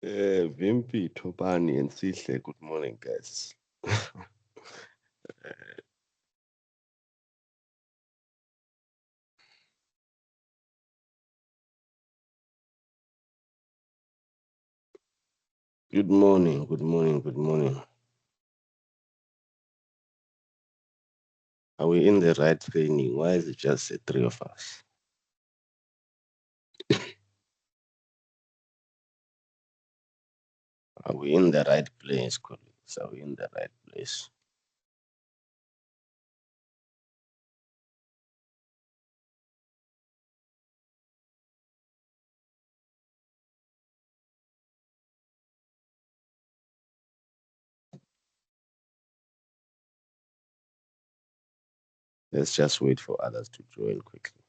Vimpi, Topani, and Sihle, good morning, guys. Good morning, good morning, good morning. Are we in the right training? Why is it just the three of us? Are we in the right place, colleagues? Are we in the right place? Let's just wait for others to join quickly.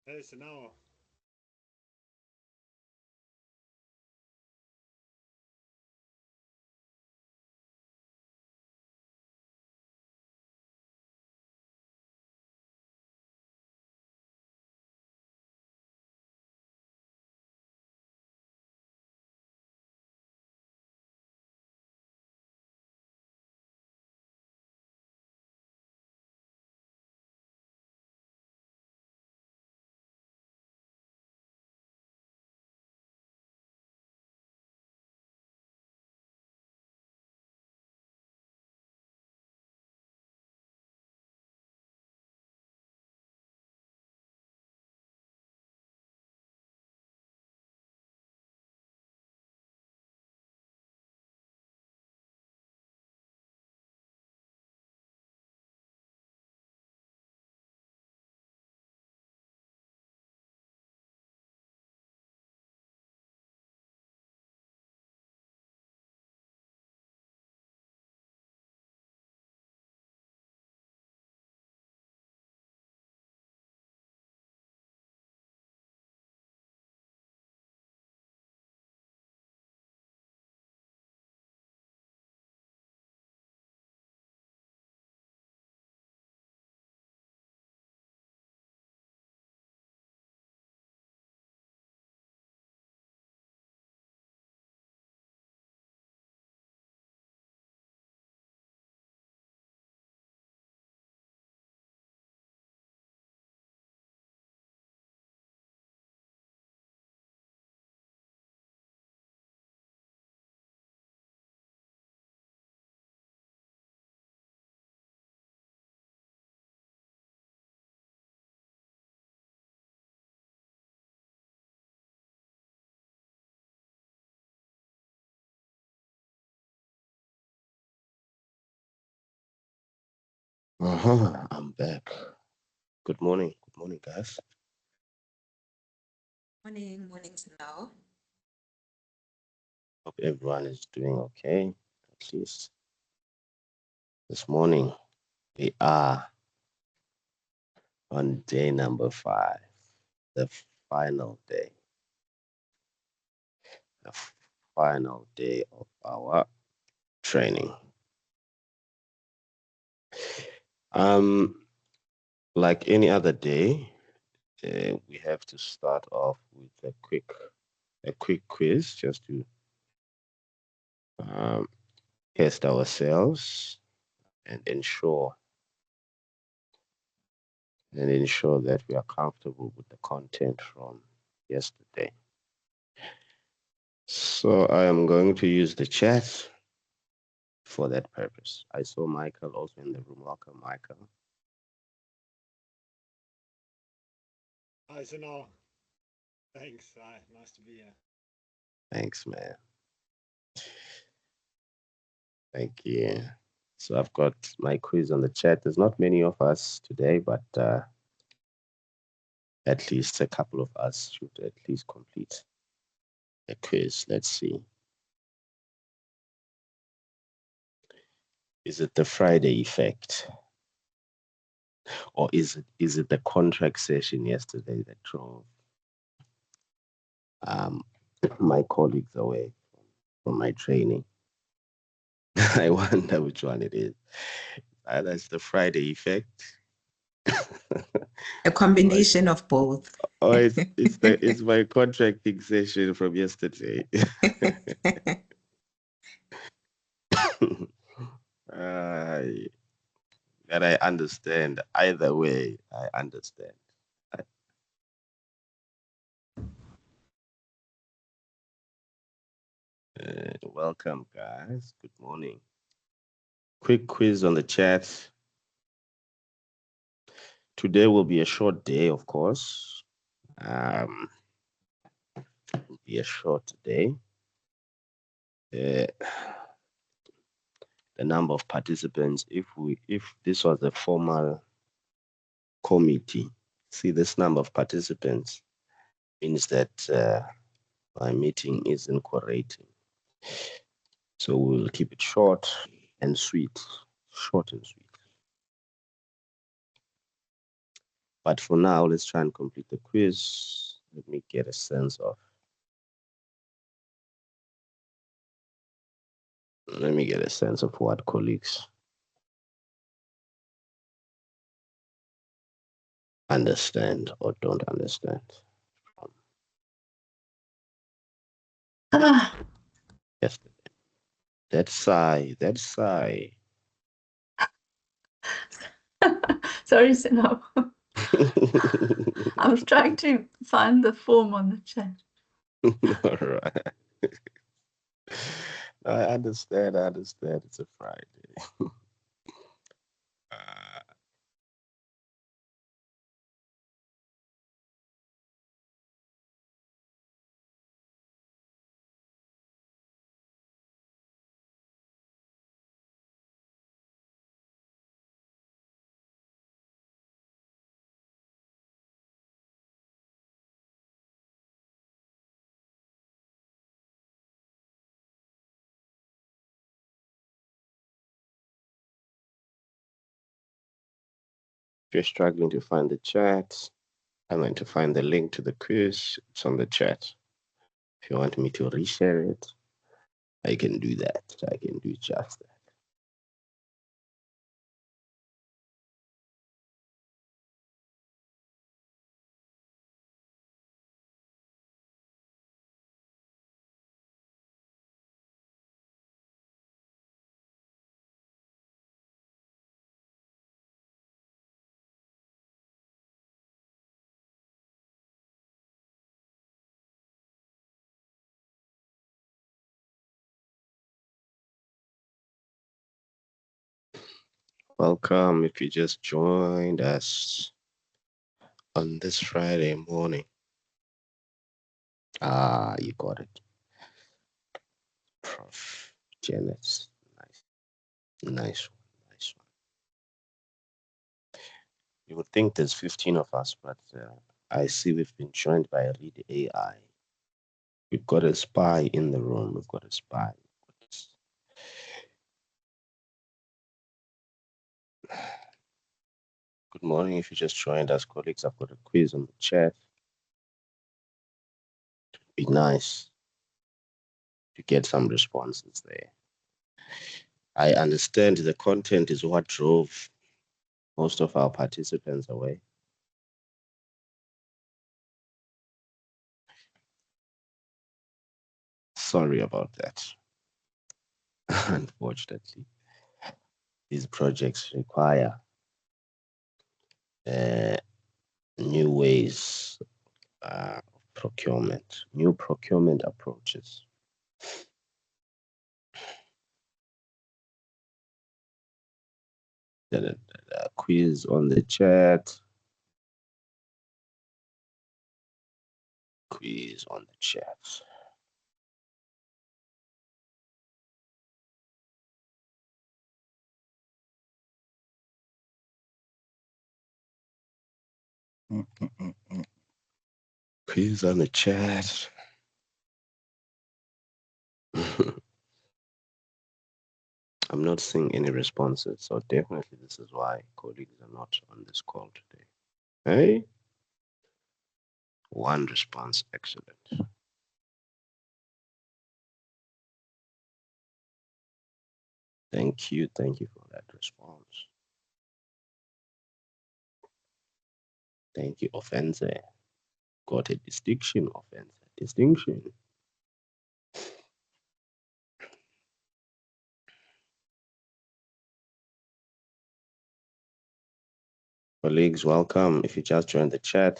Hey, so now. I'm back. Good morning. Good morning, guys. Morning, now. Hope everyone is doing okay. At least this morning, we are on day number 5, the final day, the final day of our training. Um, like any other day, we have to start off with a quick quiz just to um, test ourselves and ensure that we are comfortable with the content from yesterday. So I am going to use the chat for that purpose. I saw Michael also in the room. Welcome, Michael. Hi, so now. Thanks. Nice to be here. Thanks, man. Thank you. So I've got my quiz on the chat. There's not many of us today, but at least a couple of us should at least complete a quiz. Let's see. Is it the Friday effect? Or is it the contract session yesterday that drove um, my colleagues away from my training? I wonder which one it is. Either it's the Friday effect. A combination of both. Oh, it's my contracting session from yesterday. I that I understand. Either way, I understand. Welcome, guys. Good morning. Quick quiz on the chat. Today will be a short day, of course. Will be a short day. The number of participants, if this was a formal committee, see this number of participants means that my meeting isn't correlating. So we'll keep it short and sweet. Short and sweet. But for now, let's try and complete the quiz. Let me get a sense of what colleagues understand or don't understand. Yesterday. That sigh. Sorry, Sino. I was trying to find the form on the chat. All right. I understand. It's a Friday. If you're struggling to find the chat, I'm going to find the link to the quiz. It's on the chat. If you want me to reshare it, I can do that. I can do just that. Welcome if you just joined us on this Friday morning. You got it. Prof. Janet. Nice one. You would think there's 15 of us, but I see we've been joined by Read AI. We've got a spy in the room. We've got a spy. Good morning. If you just joined us, colleagues, I've got a quiz on the chat. It'd be nice to get some responses there. I understand the content is what drove most of our participants away. Sorry about that. Unfortunately, these projects require new ways of procurement, new procurement approaches. The quiz on the chat. Quiz on the chat. Quiz on the chat. I'm not seeing any responses, so definitely this is why colleagues are not on this call today. Hey? One response, excellent. Thank you for that response. Thank you, Offense. Got a distinction, Offense. Distinction. Colleagues, welcome. If you just joined the chat,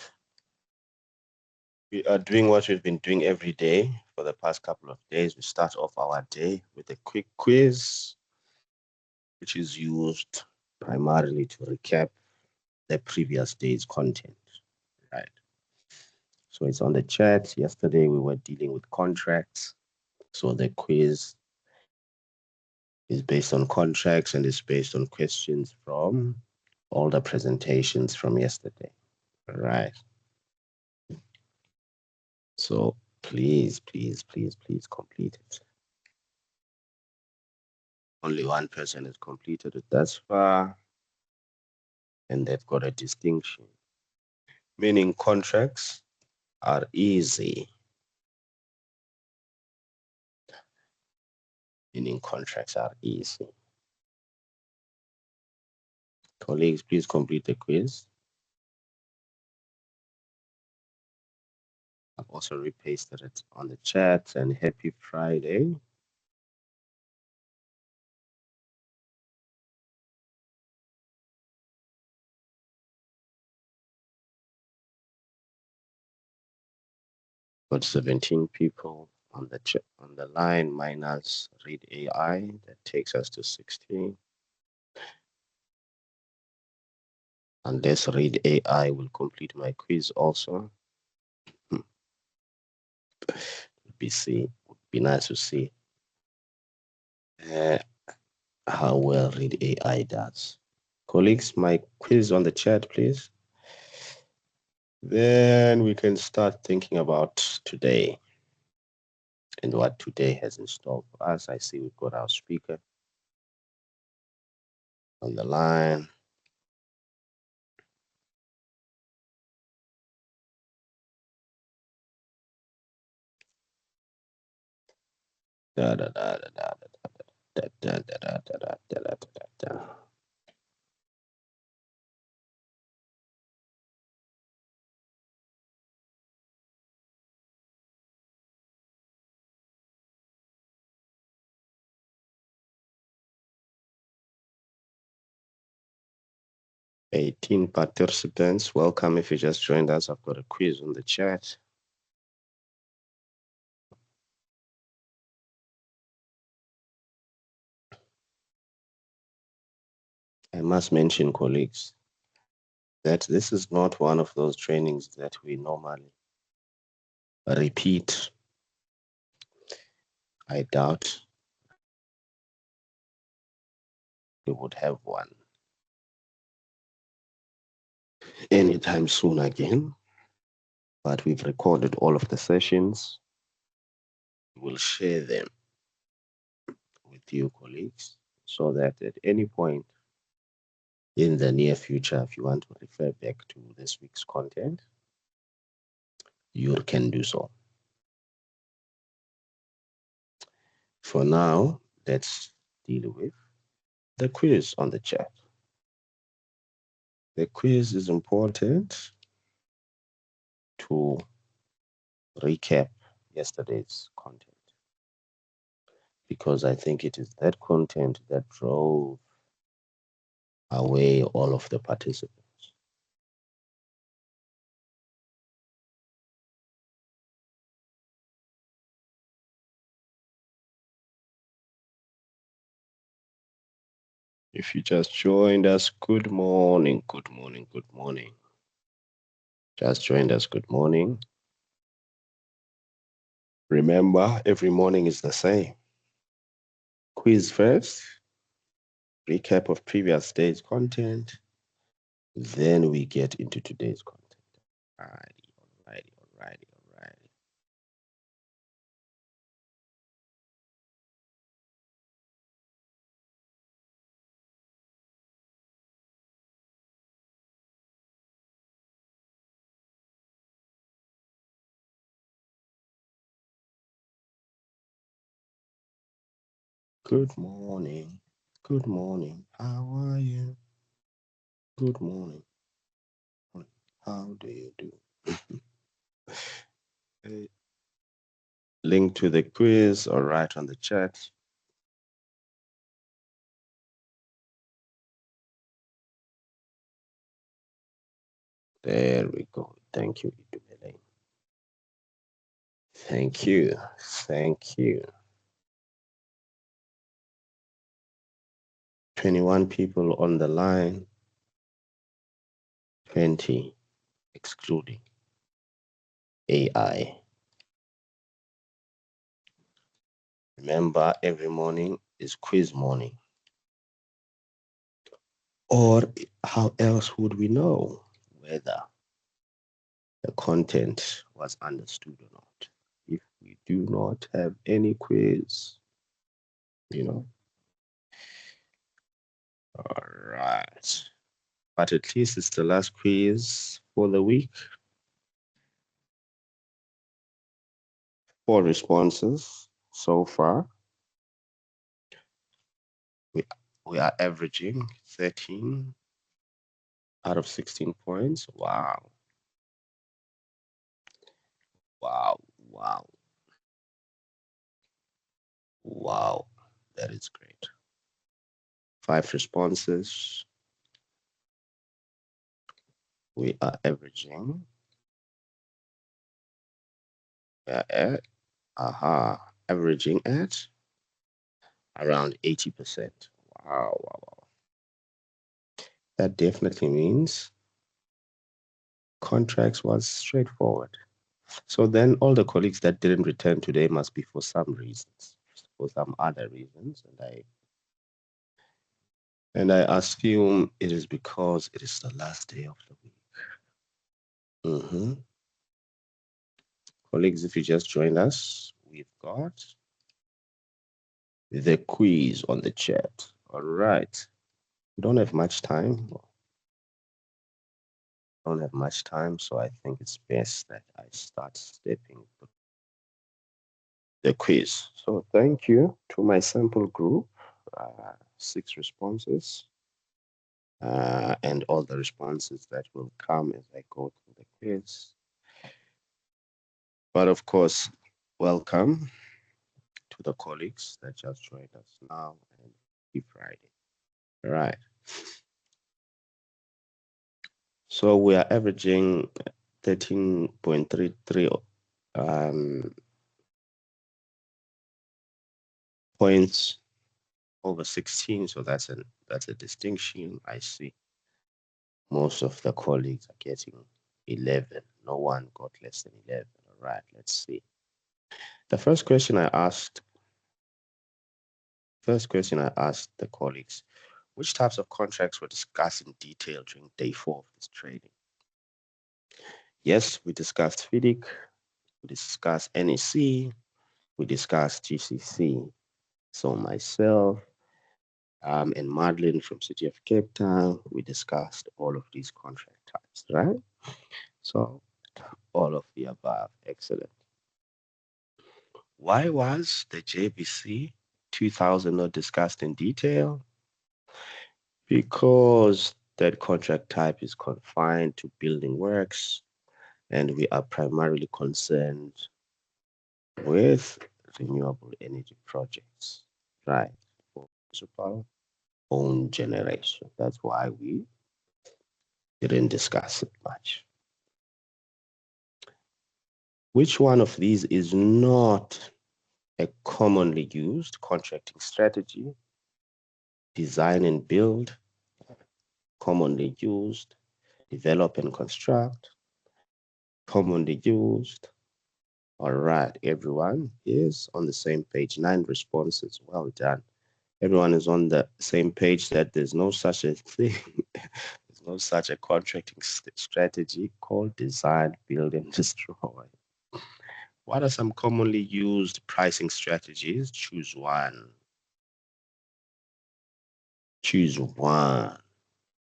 we are doing what we've been doing every day for the past couple of days. We start off our day with a quick quiz, which is used primarily to recap the previous day's content, right? So it's on the chat. Yesterday, we were dealing with contracts. So the quiz is based on contracts and is based on questions from all the presentations from yesterday, right? So please complete it. Only one person has completed it thus far, and they've got a distinction, meaning contracts are easy. Meaning contracts are easy. Colleagues, please complete the quiz. I've also repasted it on the chat, and happy Friday. Got 17 people on the chat, on the line, minus read AI. That takes us to 16. Unless read AI will complete my quiz also. Would be nice to see how well read AI does. Colleagues, my quiz on the chat, please. Then we can start thinking about today and what today has in store for us. I see we've got our speaker on the line. Da, da, da, da, da, da, da, da, da, da, da, da, da, da, da. Eighteen participants. Welcome if you just joined us. I've got a quiz on the chat. I must mention, colleagues, that this is not one of those trainings that we normally repeat. I doubt we would have one anytime soon again, but we've recorded all of the sessions. We'll share them with you, colleagues, so that at any point in the near future, if you want to refer back to this week's content, you can do so. For now, let's deal with the quiz on the chat. The quiz is important to recap yesterday's content, because I think it is that content that drove away all of the participants. If you just joined us, good morning, good morning, good morning. Just joined us, good morning. Remember, every morning is the same. Quiz first, recap of previous day's content, then we get into today's content. Alrighty. Good morning. Good morning. How are you? Good morning. How do you do? Link to the quiz or write on the chat. There we go. Thank you. Thank you. Thank you. 21 people on the line. 20 excluding AI. Remember, every morning is quiz morning. Or how else would we know whether the content was understood or not if we do not have any quiz, you know? All right. But at least it's the last quiz for the week. 4 responses so far. We are averaging 13 out of 16 points. Wow. Wow. Wow. Wow. That is great. 5 responses. We are averaging. We are at, averaging at around 80%. Wow, wow, wow. That definitely means contracts was straightforward. So then all the colleagues that didn't return today must be for some reasons, for some other reasons. And I assume it is because it is the last day of the week. Colleagues, if you just joined us, we've got the quiz on the chat. All right. We don't have much time. So I think it's best that I start stepping through the quiz. So thank you to my sample group, 6 responses, and all the responses that will come as I go through the quiz. But of course, welcome to the colleagues that just joined us now and happy Friday. All right. So we are averaging 13.33 points over 16. So that's a distinction. I see most of the colleagues are getting 11. No one got less than 11. All right, let's see. The first question I asked the colleagues, which types of contracts were discussed in detail during day 4 of this training? Yes, we discussed FIDIC, we discussed NEC, we discussed GCC. So myself and Madeline from City of Cape Town, we discussed all of these contract types, right? So all of the above, excellent. Why was the JBC 2000 not discussed in detail? Because that contract type is confined to building works, and we are primarily concerned with renewable energy projects, right? For municipal own generation. That's why we didn't discuss it much. Which one of these is not a commonly used contracting strategy? Design and build, commonly used. Develop and construct, commonly used. All right, everyone is on the same page. 9 responses, well done. Everyone is on the same page that there's no such a thing. There's no such a contracting strategy called design, build, and destroy. What are some commonly used pricing strategies? Choose one. Choose one.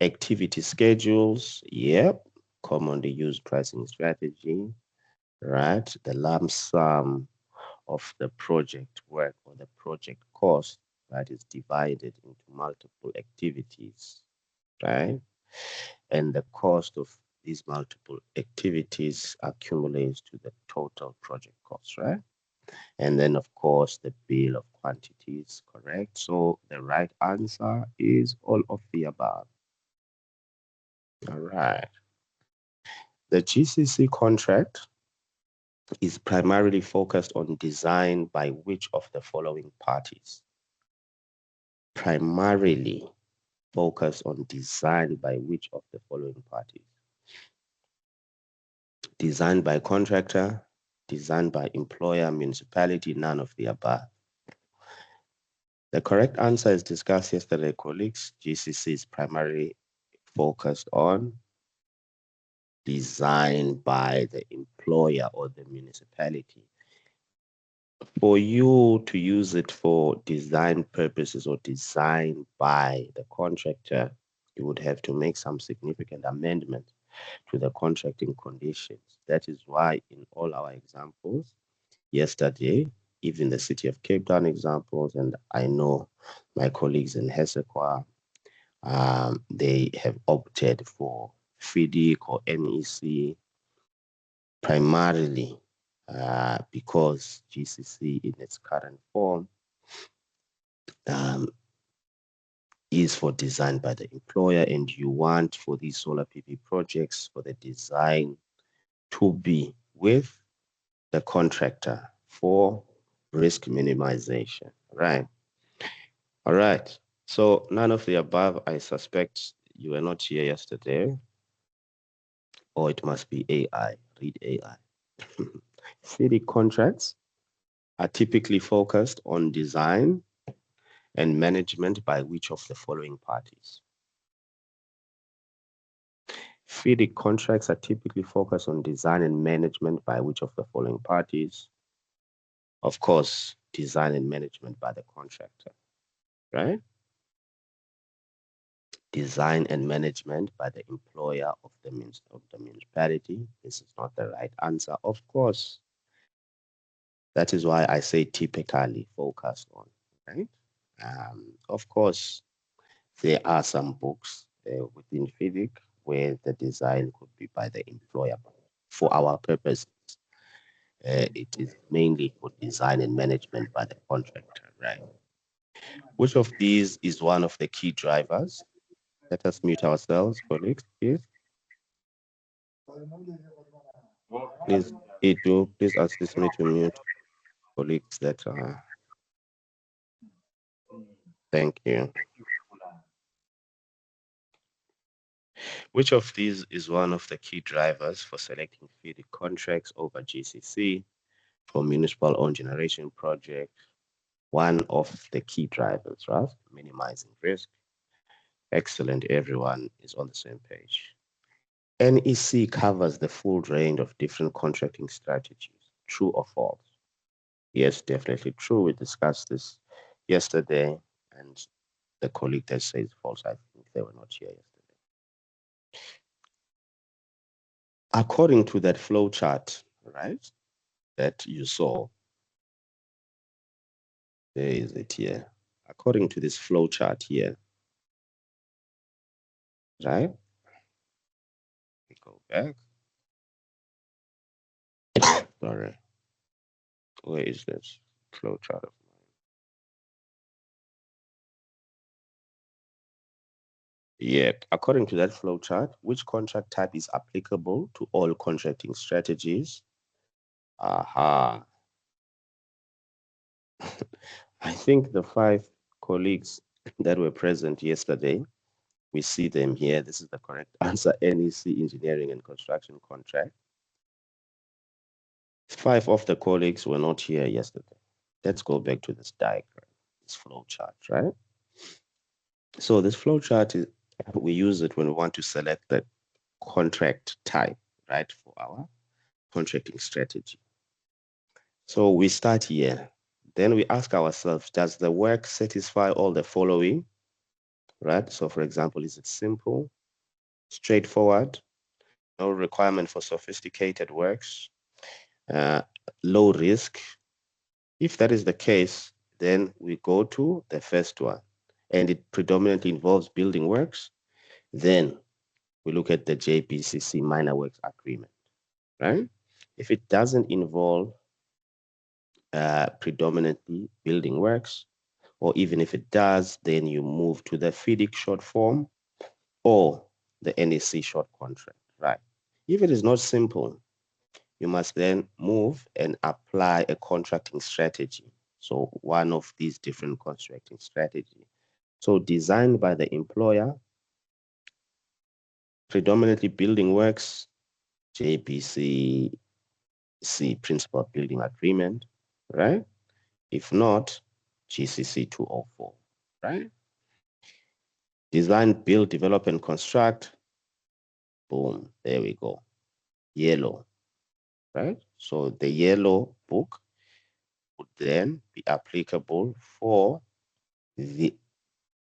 Activity schedules. Yep. Commonly used pricing strategy. Right. The lump sum of the project work or the project cost. right, is divided into multiple activities, right? And the cost of these multiple activities accumulates to the total project cost, right? And then, of course, the bill of quantities, correct? So the right answer is all of the above. All right. The GCC contract is primarily focused on design by which of the following parties? Primarily focused on design by which of the following parties? Designed by contractor, designed by employer, municipality, none of the above. The correct answer is discussed yesterday, colleagues. GCC is primarily focused on design by the employer or the municipality. For you to use it for design purposes or design by the contractor, you would have to make some significant amendment to the contracting conditions. That is why in all our examples yesterday, even the City of Cape Town examples, and I know my colleagues in Hesekwa, they have opted for FIDIC or NEC primarily because GCC in its current form is for design by the employer, and you want for these solar PV projects for the design to be with the contractor for risk minimization, right? All right. So none of the above, I suspect you were not here yesterday, or it must be AI, read AI. City contracts are typically focused on design and management by which of the following parties? FIDIC contracts are typically focused on design and management by which of the following parties? Of course, design and management by the contractor, right? Design and management by the employer of the municipality. This is not the right answer, of course. That is why I say typically focused on, right? Of course, there are some books within FIDIC where the design could be by the employer. For our purposes, it is mainly for design and management by the contractor, right? Which of these is one of the key drivers? Let us mute ourselves, colleagues, please. Please, Edu, please assist me to mute colleagues that are. Thank you. Which of these is one of the key drivers for selecting FIDIC contracts over GCC for municipal owned generation project? One of the key drivers, right? Minimizing risk. Excellent, everyone is on the same page. NEC covers the full range of different contracting strategies. True or false? Yes, definitely true. We discussed this yesterday, and the colleague that says false, I think they were not here yesterday. According to that flow chart, right, that you saw, there is it here. According to this flow chart here, right? We go back. Sorry. Where is this flow chart of mine? Yeah, according to that flow chart, which contract type is applicable to all contracting strategies? Aha. I think the 5 colleagues that were present yesterday, we see them here. This is the correct answer, NEC Engineering and Construction Contract. 5 of the colleagues were not here yesterday. Let's go back to this diagram, this flow chart, right? So this flow chart, we use it when we want to select the contract type, right, for our contracting strategy. So we start here. Then we ask ourselves, does the work satisfy all the following, right? So for example, is it simple, straightforward, no requirement for sophisticated works, low risk? If that is the case, then we go to the first one, and it predominantly involves building works. Then we look at the JBCC minor works agreement, right? If it doesn't involve predominantly building works, or even if it does, then you move to the FIDIC short form or the NEC short contract, right? If it is not simple, you must then move and apply a contracting strategy. So one of these different contracting strategies. So designed by the employer, predominantly building works, JBCC Principal Building Agreement, right? If not, GCC 204, right? Design, build, develop, and construct. Boom, there we go. Yellow, right? So the yellow book would then be applicable for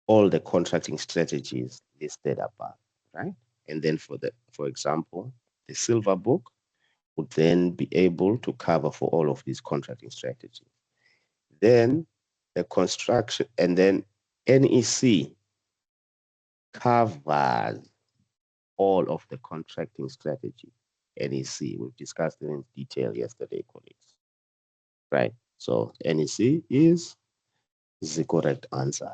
all the contracting strategies listed above, right? And then for example, the silver book would then be able to cover for all of these contracting strategies. Then the construction, and then NEC covers all of the contracting strategy. NEC, we've discussed it in detail yesterday, colleagues. Right, so NEC is the correct answer.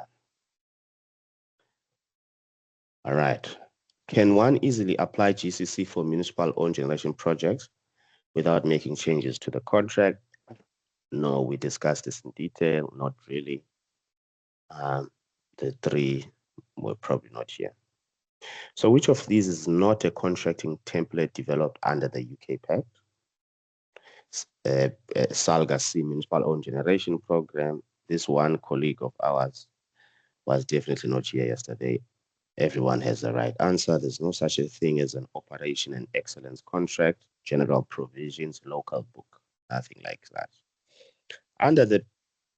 All right, can one easily apply GCC for municipal owned generation projects without making changes to the contract? No, we discussed this in detail, not really. The three were probably not here. So which of these is not a contracting template developed under the UK Pact? Salga C Municipal Owned Generation Program. This one colleague of ours was definitely not here yesterday. Everyone has the right answer. There's no such a thing as an operation and excellence contract, general provisions, local book, nothing like that. Under the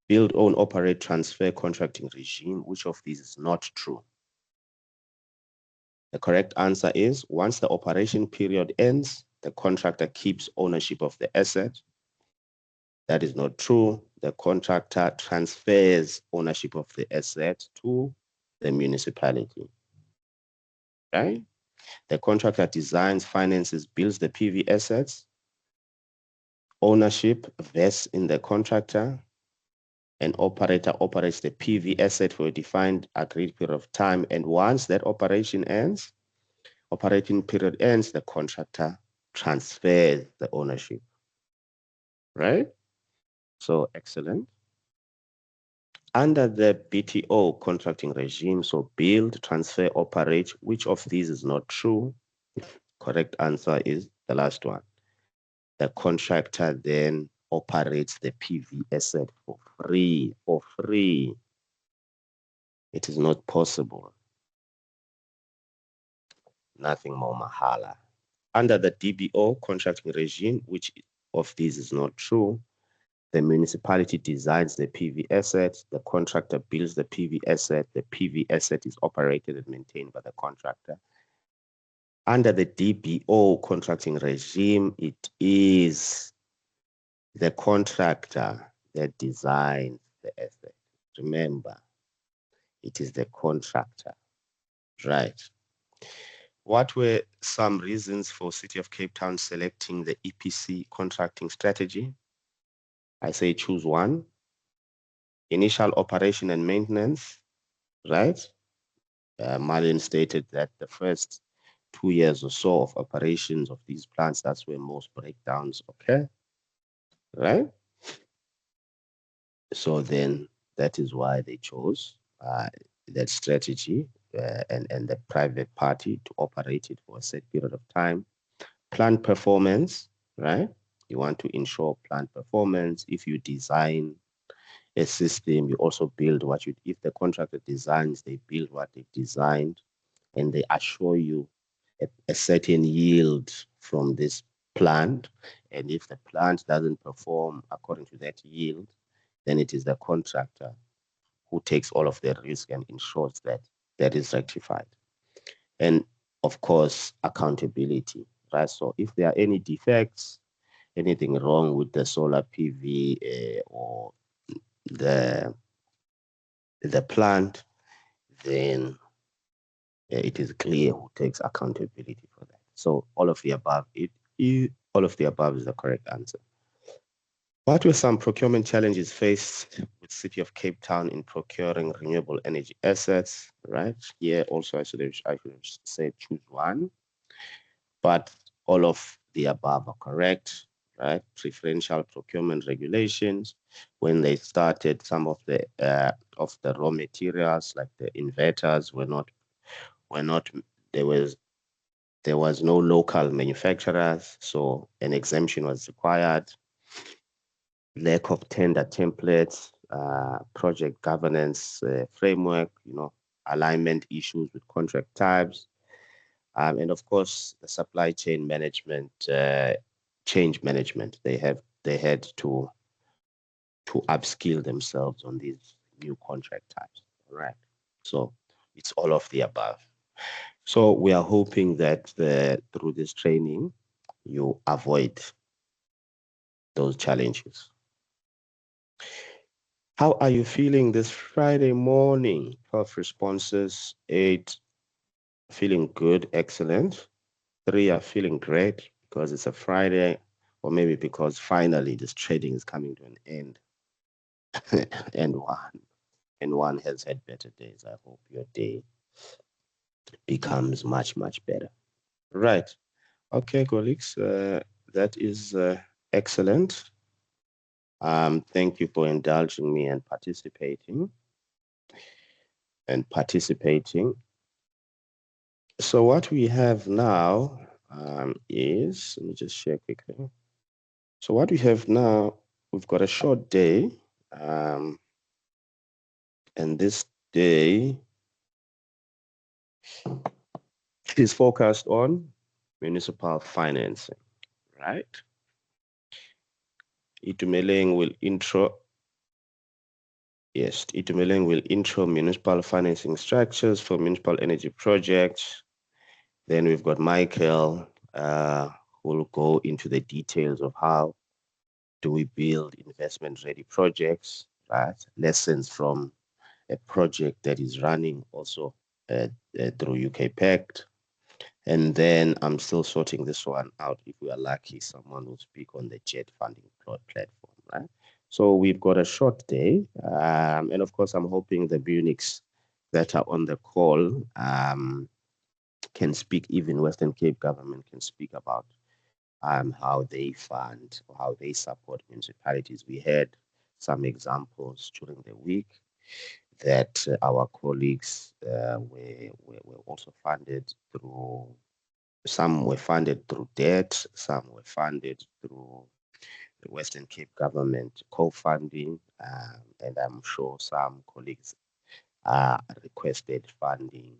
build, own, operate, transfer contracting regime, which of these is not true? The correct answer is once the operation period ends, the contractor keeps ownership of the asset. That is not true. The contractor transfers ownership of the asset to the municipality, right? The contractor designs, finances, builds the PV assets. Ownership vests in the contractor. An operator operates the PV asset for a defined agreed period of time. And once that operating period ends, the contractor transfers the ownership, right? So excellent. Under the BTO contracting regime, so build, transfer, operate, which of these is not true? Correct answer is the last one. The contractor then operates the PV asset for free. It is not possible. Nothing more mahala. Under the DBO contracting regime, which of these is not true? The municipality designs the PV asset, the contractor builds the PV asset is operated and maintained by the contractor. Under the DBO contracting regime, it is the contractor that designs the asset. Remember, it is the contractor, right? What were some reasons for City of Cape Town selecting the EPC contracting strategy? I say choose one. Initial operation and maintenance, right? Marlin stated that the first 2 years or so of operations of these plants, that's where most breakdowns occur, right? So then that is why they chose that strategy and the private party to operate it for a set period of time. Plant performance, right? You want to ensure plant performance. If you design a system, you also build what you, if the contractor designs, they build what they designed, and they assure you a certain yield from this plant. And if the plant doesn't perform according to that yield, then it is the contractor who takes all of the risk and ensures that that is rectified. And of course, accountability, right? So if there are any defects, anything wrong with the solar PV or the plant, then it is clear who takes accountability for that. So all of the above, all of the above is the correct answer. What were some procurement challenges faced with City of Cape Town in procuring renewable energy assets? Right here, also I should have said choose one, but all of the above are correct. Right, preferential procurement regulations. When they started, some of the raw materials like the inverters were not. There was no local manufacturers, so an exemption was required. Lack of tender templates, project governance framework, alignment issues with contract types, and of course the supply chain management, change management. They had to upskill themselves on these new contract types. All right, so it's all of the above. So we are hoping that through this training, you avoid those challenges. How are you feeling this Friday morning? 12 responses, 8 feeling good, excellent. 3 are feeling great because it's a Friday, or maybe because finally this trading is coming to an end. and one has had better days. I hope your day becomes much, much better. Right. Okay, colleagues, that is excellent. Thank you for indulging me and participating. So what we have now is, let me just share quickly. So what we have now, we've got a short day, and this day is focused on municipal financing, right? Itumeleng will intro municipal financing structures for municipal energy projects. Then we've got Michael, who will go into the details of how do we build investment-ready projects, right? Lessons from a project that is running also through UK Pact. And then I'm still sorting this one out. If we are lucky, someone will speak on the JET funding platform, right? So we've got a short day. And of course, I'm hoping the Munics that are on the call can speak, even Western Cape government can speak about how they fund or how they support municipalities. We had some examples during the week that our colleagues were also funded through, some were funded through debt, some were funded through the Western Cape government co-funding, and I'm sure some colleagues requested funding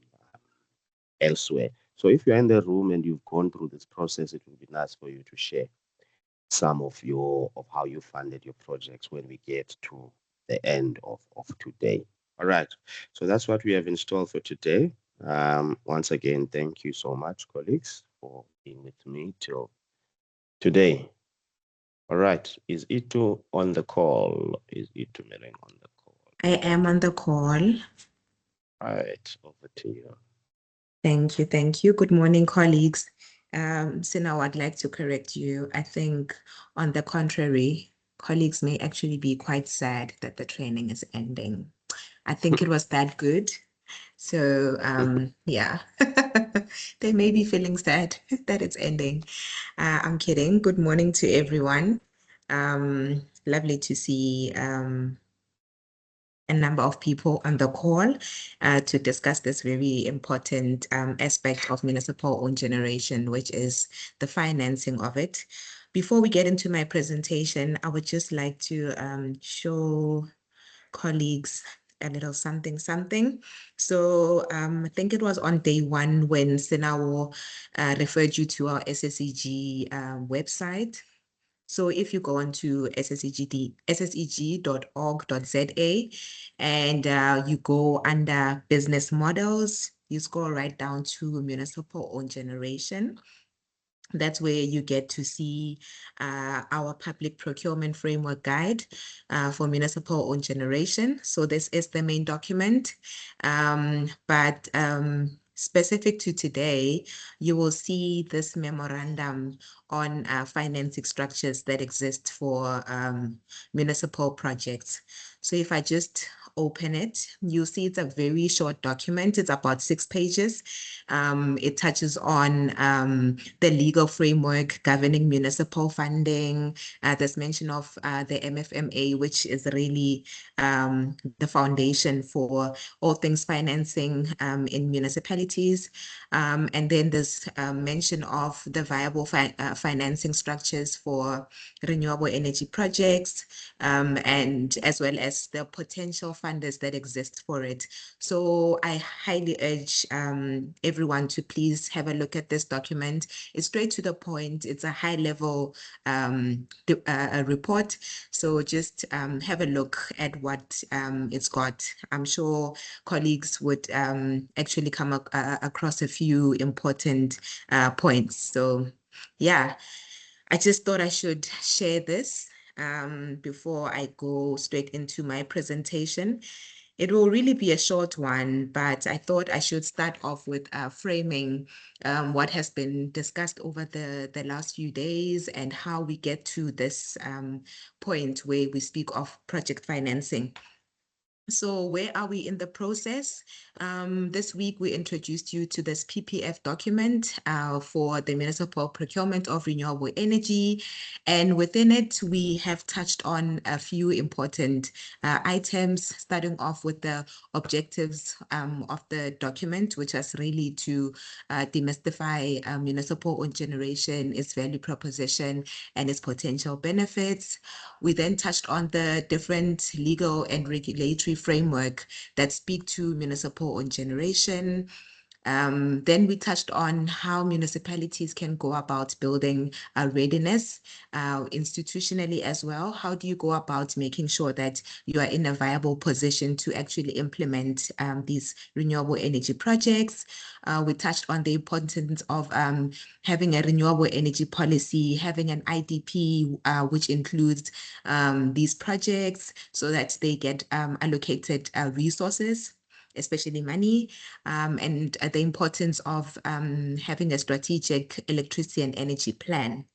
elsewhere. So if you're in the room and you've gone through this process, it would be nice for you to share some of how you funded your projects when we get to the end of today. All right, so that's what we have installed for today. Once again, thank you so much, colleagues, for being with me till today. All right, is Itu on the call? Is Itu Meleng on the call? I am on the call. All right, over to you. Thank you. Thank you. Good morning, colleagues. So now I'd like to correct you. I think, on the contrary, colleagues may actually be quite sad that the training is ending. I think it was that good. So yeah, they may be feeling sad that it's ending. I'm kidding. Good morning to everyone. Lovely to see a number of people on the call to discuss this very important aspect of municipal owned generation, which is the financing of it. Before we get into my presentation, I would just like to show colleagues a little something. So I think it was on day one when Senawo referred you to our SSEG website. So if you go onto sseg.org.za and you go under business models, you scroll right down to municipal owned generation. That's where you get to see our public procurement framework guide for municipal owned generation. So this is the main document, but specific to today, you will see this memorandum on financing structures that exist for municipal projects. So if I just open it, you'll see it's a very short document. It's about 6 pages. It touches on the legal framework governing municipal funding. There's mention of the MFMA, which is really the foundation for all things financing in municipalities. And then there's mention of the viable financing structures for renewable energy projects, and as well as the potential funders that exist for it. So I highly urge everyone to please have a look at this document. It's straight to the point. It's a high level report. So just have a look at what it's got. I'm sure colleagues would actually come across a few important points. So yeah, I just thought I should share this before I go straight into my presentation. It will really be a short one, but I thought I should start off with framing what has been discussed over the last few days and how we get to this point where we speak of project financing. So where are we in the process? This week, we introduced you to this PPF document for the municipal procurement of renewable energy. And within it, we have touched on a few important items, starting off with the objectives of the document, which is really to demystify municipal owned generation, its value proposition, and its potential benefits. We then touched on the different legal and regulatory framework that speak to municipal owned generation. Then we touched on how municipalities can go about building a readiness institutionally as well. How do you go about making sure that you are in a viable position to actually implement these renewable energy projects? We touched on the importance of having a renewable energy policy, having an IDP, which includes these projects so that they get allocated resources, especially money, and the importance of having a strategic electricity and energy plan.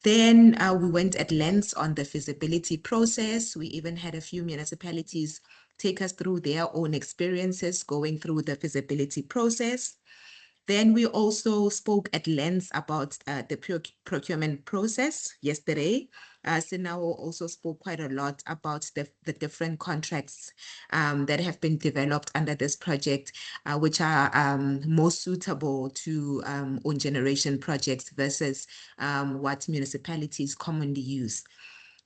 Then we went at length on the feasibility process. We even had a few municipalities take us through their own experiences going through the feasibility process. Then we also spoke at length about the procurement process yesterday. Sinao also spoke quite a lot about the different contracts that have been developed under this project, which are most suitable to own generation projects versus what municipalities commonly use.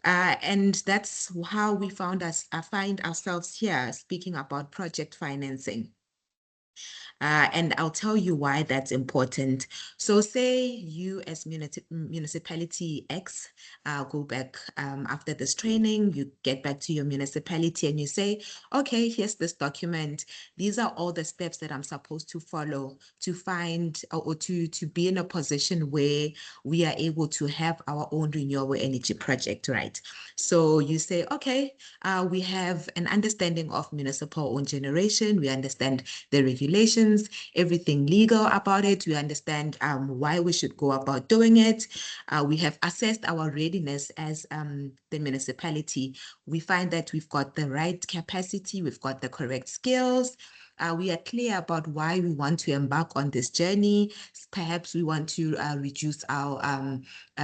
And that's how we find ourselves here speaking about project financing. And I'll tell you why that's important. So say you as municipality X go back after this training, you get back to your municipality and you say, okay, here's this document. These are all the steps that I'm supposed to follow to find or to be in a position where we are able to have our own renewable energy project, right? So you say, okay, we have an understanding of municipal owned generation. We understand the regulations, everything legal about it. We understand why we should go about doing it. We have assessed our readiness as the municipality. We find that we've got the right capacity, we've got the correct skills. We are clear about why we want to embark on this journey. Perhaps we want to reduce our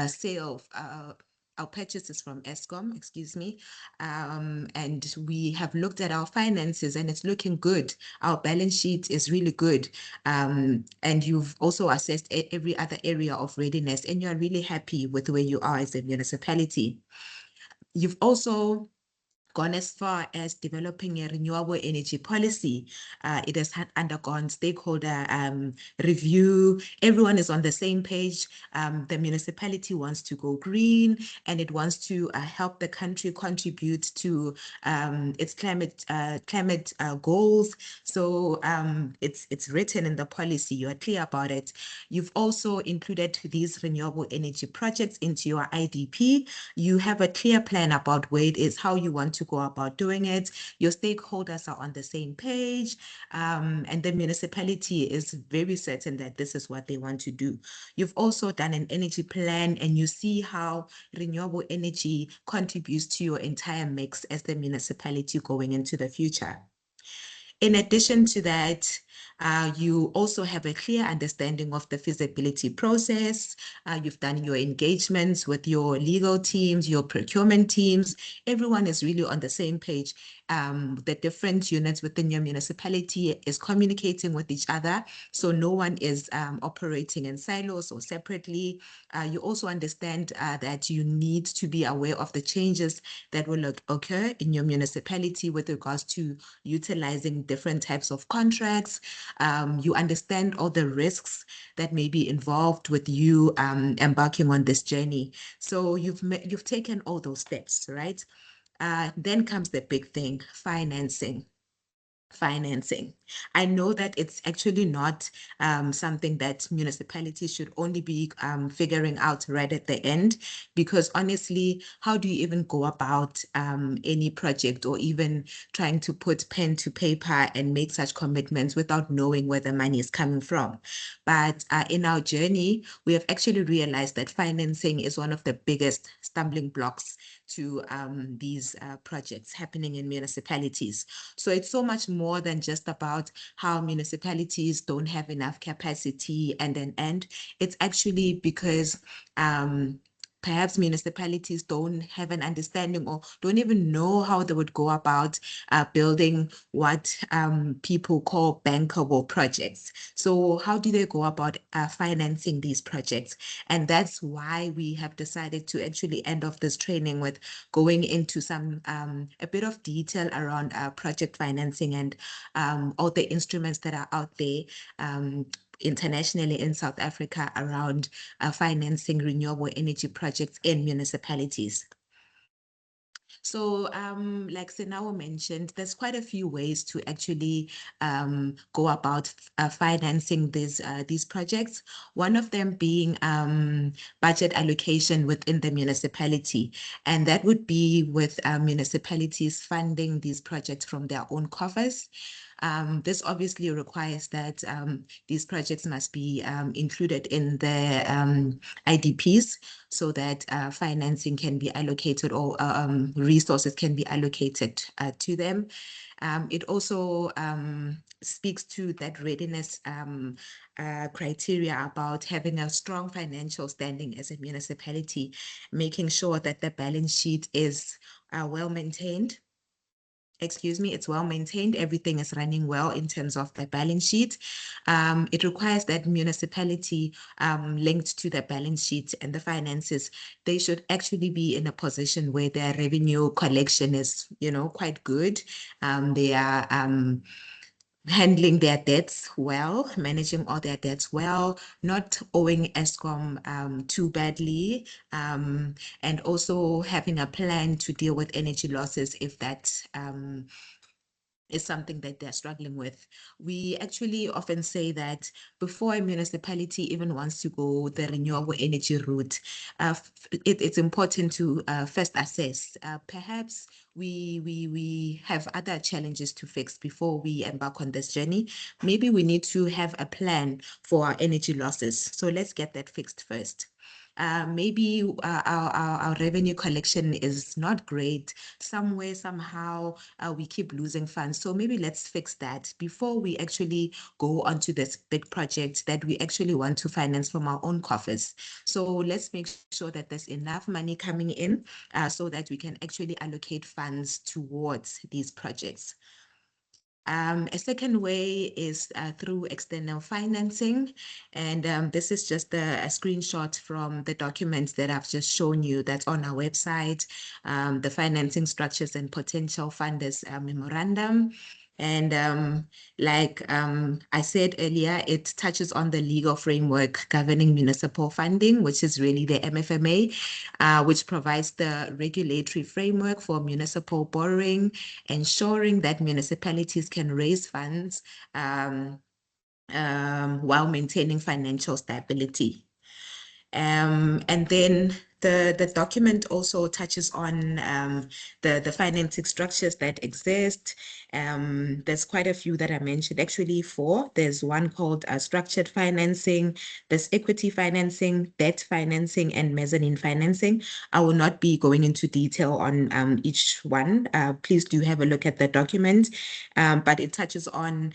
sale of our purchases from Eskom, excuse me, and we have looked at our finances and it's looking good. Our balance sheet is really good, and you've also assessed every other area of readiness and you're really happy with where you are as a municipality. You've also gone as far as developing a renewable energy policy. It has undergone stakeholder review. Everyone is on the same page. The municipality wants to go green, and it wants to help the country contribute to its climate goals. So it's written in the policy. You are clear about it. You've also included these renewable energy projects into your IDP. You have a clear plan about where it is, how you want to go about doing it. Your stakeholders are on the same page, and the municipality is very certain that this is what they want to do. You've also done an energy plan, and you see how renewable energy contributes to your entire mix as the municipality going into the future. In addition to that, you also have a clear understanding of the feasibility process. You've done your engagements with your legal teams, your procurement teams. Everyone is really on the same page. The different units within your municipality is communicating with each other, so no one is operating in silos or separately. You also understand that you need to be aware of the changes that will occur in your municipality with regards to utilizing different types of contracts. You understand all the risks that may be involved with you embarking on this journey. So you've taken all those steps, right? Then comes the big thing, financing. I know that it's actually not something that municipalities should only be figuring out right at the end, because honestly, how do you even go about any project or even trying to put pen to paper and make such commitments without knowing where the money is coming from? But in our journey, we have actually realized that financing is one of the biggest stumbling blocks to these projects happening in municipalities. So it's so much more than just about how municipalities don't have enough capacity and an end. It's actually because perhaps municipalities don't have an understanding or don't even know how they would go about building what people call bankable projects. So how do they go about financing these projects? And that's why we have decided to actually end off this training with going into some a bit of detail around project financing and all the instruments that are out there internationally in South Africa around financing renewable energy projects in municipalities. So like Senawo mentioned, there's quite a few ways to actually go about financing these projects. One of them being budget allocation within the municipality. And that would be with municipalities funding these projects from their own coffers. This obviously requires that these projects must be included in the IDPs so that financing can be allocated or resources can be allocated to them. It also speaks to that readiness criteria about having a strong financial standing as a municipality, making sure that the balance sheet is well maintained. It's well maintained. Everything is running well in terms of the balance sheet. It requires that municipality linked to the balance sheet and the finances, they should actually be in a position where their revenue collection is, quite good. They are handling their debts well, managing all their debts well, not owing Eskom too badly, and also having a plan to deal with energy losses if that is something that they're struggling with. We actually often say that before a municipality even wants to go the renewable energy route, it's important to first assess. Perhaps we have other challenges to fix before we embark on this journey. Maybe we need to have a plan for our energy losses. So let's get that fixed first. Maybe our revenue collection is not great. Somewhere, somehow, we keep losing funds. So maybe let's fix that before we actually go onto this big project that we actually want to finance from our own coffers. So let's make sure that there's enough money coming in so that we can actually allocate funds towards these projects. A second way is through external financing. And this is just a screenshot from the documents that I've just shown you that's on our website, the financing structures and potential funders memorandum. And like I said earlier, it touches on the legal framework governing municipal funding, which is really the MFMA, which provides the regulatory framework for municipal borrowing, ensuring that municipalities can raise funds while maintaining financial stability. And then the document also touches on the financing structures that exist. There's quite a few that I mentioned, actually 4. There's one called structured financing, there's equity financing, debt financing, and mezzanine financing. I will not be going into detail on each one. Please do have a look at the document, but it touches on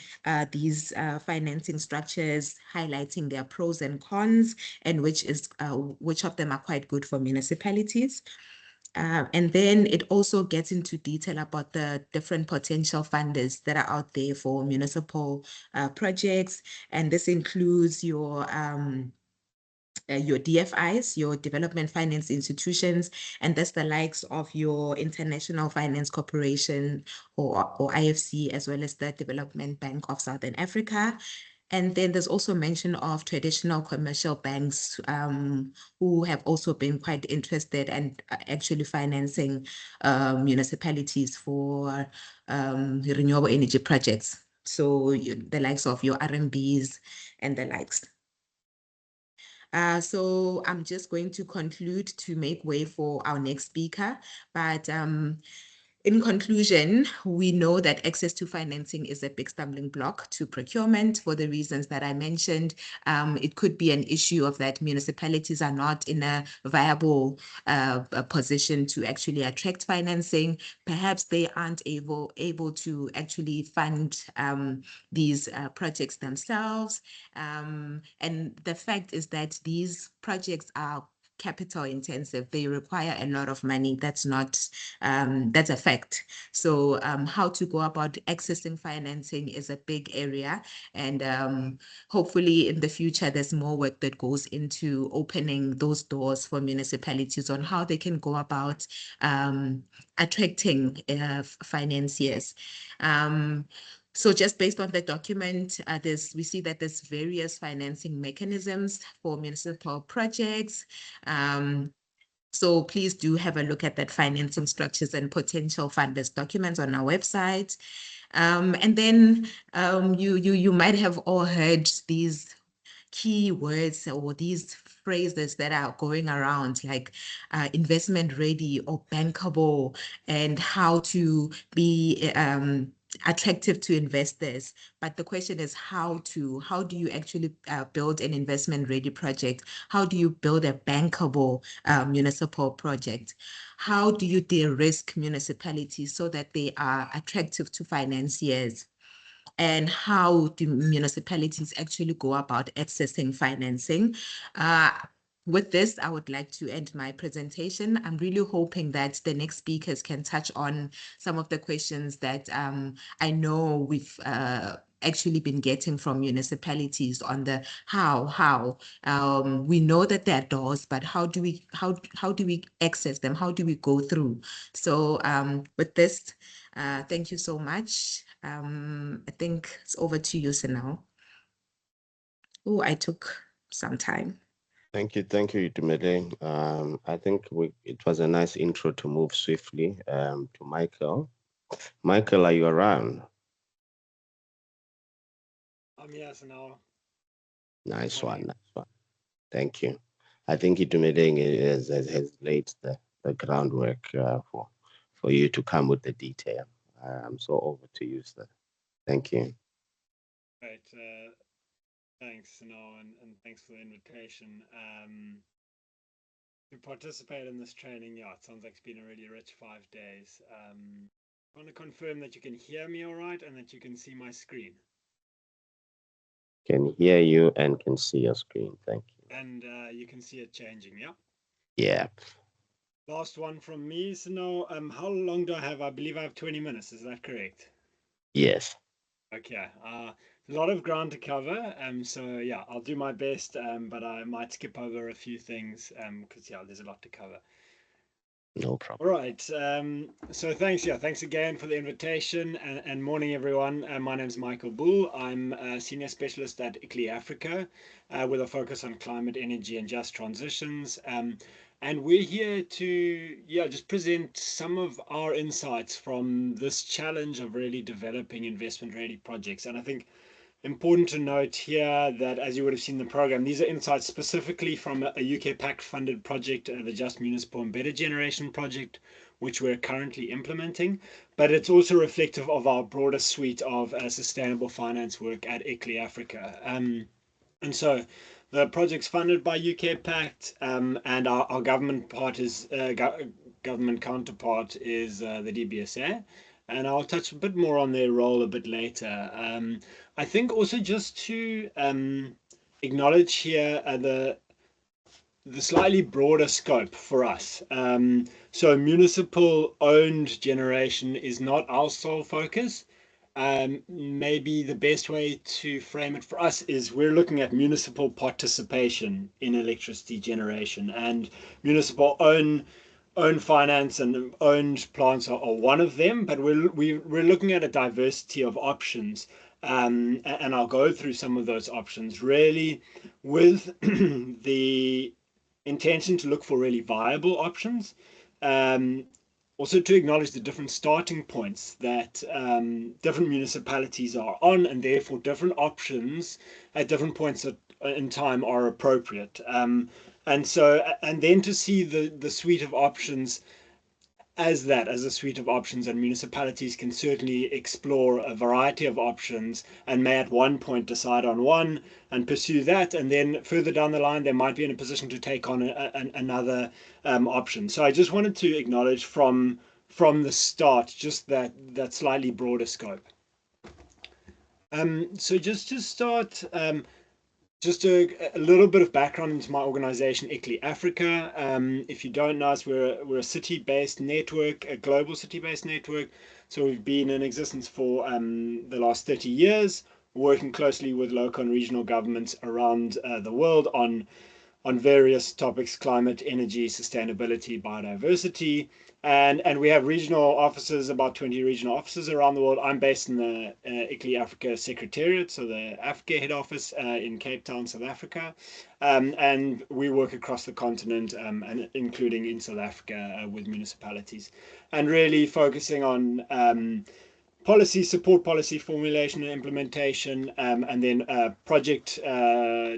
these financing structures, highlighting their pros and cons, and which of them are quite good for municipalities. And then it also gets into detail about the different potential funders that are out there for municipal projects. And this includes your DFIs, your development finance institutions, and that's the likes of your International Finance Corporation or IFC, as well as the Development Bank of Southern Africa. And then there's also mention of traditional commercial banks who have also been quite interested and actually financing municipalities for renewable energy projects. So the likes of your RMBs and the likes. So I'm just going to conclude to make way for our next speaker, but in conclusion, we know that access to financing is a big stumbling block to procurement for the reasons that I mentioned. It could be an issue of that municipalities are not in a viable position to actually attract financing. Perhaps they aren't able to actually fund these projects themselves. And the fact is that these projects are capital intensive. They require a lot of money. That's a fact. So how to go about accessing financing is a big area. And hopefully in the future, there's more work that goes into opening those doors for municipalities on how they can go about attracting financiers. So just based on the document, we see that there's various financing mechanisms for municipal projects. So please do have a look at that financing structures and potential funders documents on our website. And then you might have all heard these key words or these phrases that are going around, like investment ready or bankable, and how to be attractive to investors. But the question is how do you actually build an investment ready project? How do you build a bankable municipal project? How do you de-risk municipalities so that they are attractive to financiers? And how do municipalities actually go about accessing financing? With this, I would like to end my presentation. I'm really hoping that the next speakers can touch on some of the questions that I know we've actually been getting from municipalities on the how. We know that there are doors, but how do we access them? How do we go through? So with this, thank you so much. I think it's over to you, Sinal. Oh, I took some time. Thank you, Itumeleng. I think it was a nice intro to move swiftly to Michael. Michael, are you around? Yes, now. Nice one. Thank you. I think Itumeleng has laid the groundwork for you to come with the detail. So over to you, sir. Thank you. Right. Thanks, Sino, and thanks for the invitation. To participate in this training, yeah, it sounds like it's been a really rich 5 days. I want to confirm that you can hear me all right and that you can see my screen. Can hear you and can see your screen. Thank you. And you can see it changing, yeah? Yeah. Last one from me, Sino. How long do I have? I believe I have 20 minutes. Is that correct? Yes. Okay, a lot of ground to cover. So yeah, I'll do my best, but I might skip over a few things, because yeah, there's a lot to cover. No problem. All right. So thanks. Yeah, thanks again for the invitation, and morning, everyone. My name's Michael Bull. I'm a senior specialist at ICLEI Africa, with a focus on climate, energy, and just transitions. And we're here to, yeah, just present some of our insights from this challenge of really developing investment-ready projects. And I think important to note here that, as you would have seen in the program, these are insights specifically from a UK PAC funded project, the Just Municipal and Better Generation project, which we're currently implementing. But it's also reflective of our broader suite of sustainable finance work at ICLEI Africa. And so the project's funded by UK PACT, and our government part is government counterpart is the DBSA. And I'll touch a bit more on their role a bit later. I think also just to acknowledge here the slightly broader scope for us. So municipal owned generation is not our sole focus. Maybe the best way to frame it for us is we're looking at municipal participation in electricity generation, and municipal own finance and owned plants are one of them, but we're looking at a diversity of options. And I'll go through some of those options really with the intention to look for really viable options. Also to acknowledge the different starting points that different municipalities are on, and therefore different options at different points in time are appropriate. And then to see the suite of options as a suite of options, and municipalities can certainly explore a variety of options and may at one point decide on one and pursue that, and then further down the line they might be in a position to take on another option. So I just wanted to acknowledge from the start just that slightly broader scope. So just to start, just a little bit of background into my organization, ICLEI Africa. If you don't know us, we're a city-based network, a global city-based network. So we've been in existence for the last 30 years, working closely with local and regional governments around the world on various topics: climate, energy, sustainability, biodiversity. And we have regional offices, about 20 regional offices around the world. I'm based in the ICLEI Africa Secretariat, so the Africa head office in Cape Town, South Africa. And we work across the continent, and including in South Africa with municipalities, and really focusing on policy support, policy formulation and implementation, and then project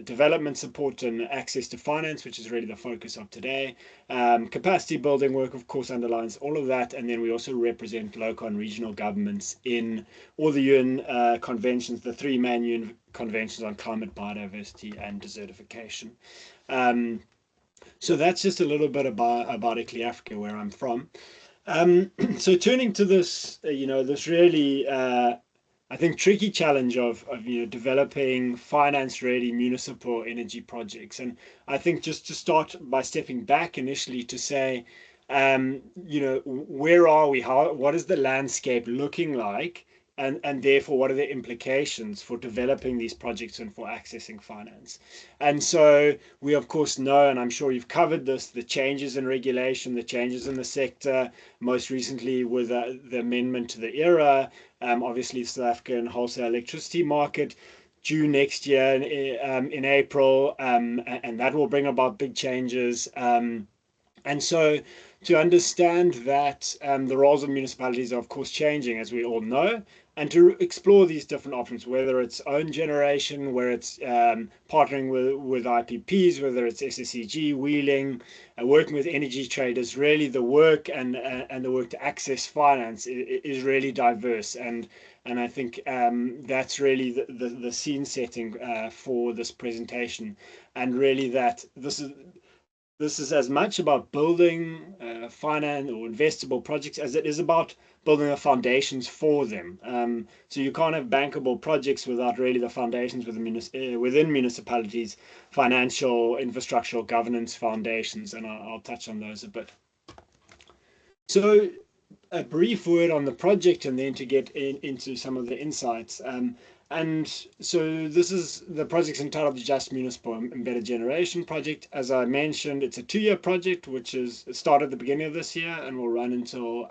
development support and access to finance, which is really the focus of today. Capacity building work, of course, underlines all of that. And then we also represent local and regional governments in all the UN conventions, the 3 main UN conventions on climate, biodiversity and desertification. So that's just a little bit about ICLEI Africa, where I'm from. So turning to this, this really, I think, tricky challenge of developing finance-ready municipal energy projects. And I think just to start by stepping back initially to say, where are we? What is the landscape looking like? And therefore, what are the implications for developing these projects and for accessing finance? And so we, of course, know, and I'm sure you've covered this, the changes in regulation, the changes in the sector, most recently with the amendment to the ERA, obviously the South African wholesale electricity market due next year in April, and that will bring about big changes. And so to understand that the roles of municipalities are, of course, changing, as we all know, and to explore these different options, whether it's own generation, where it's partnering with IPPs, whether it's SSEG, wheeling, working with energy traders, really the work and the work to access finance is really diverse. And I think that's really the scene setting for this presentation, and really that this is as much about building finance or investable projects as it is about building the foundations for them. So you can't have bankable projects without really the foundations within municipalities, financial, infrastructural, governance foundations, and I'll touch on those a bit. So a brief word on the project and then to get into some of the insights. And so this is the project's entitled the Just Municipal Embedded Generation Project. As I mentioned, it's a 2-year project, which is started at the beginning of this year and will run until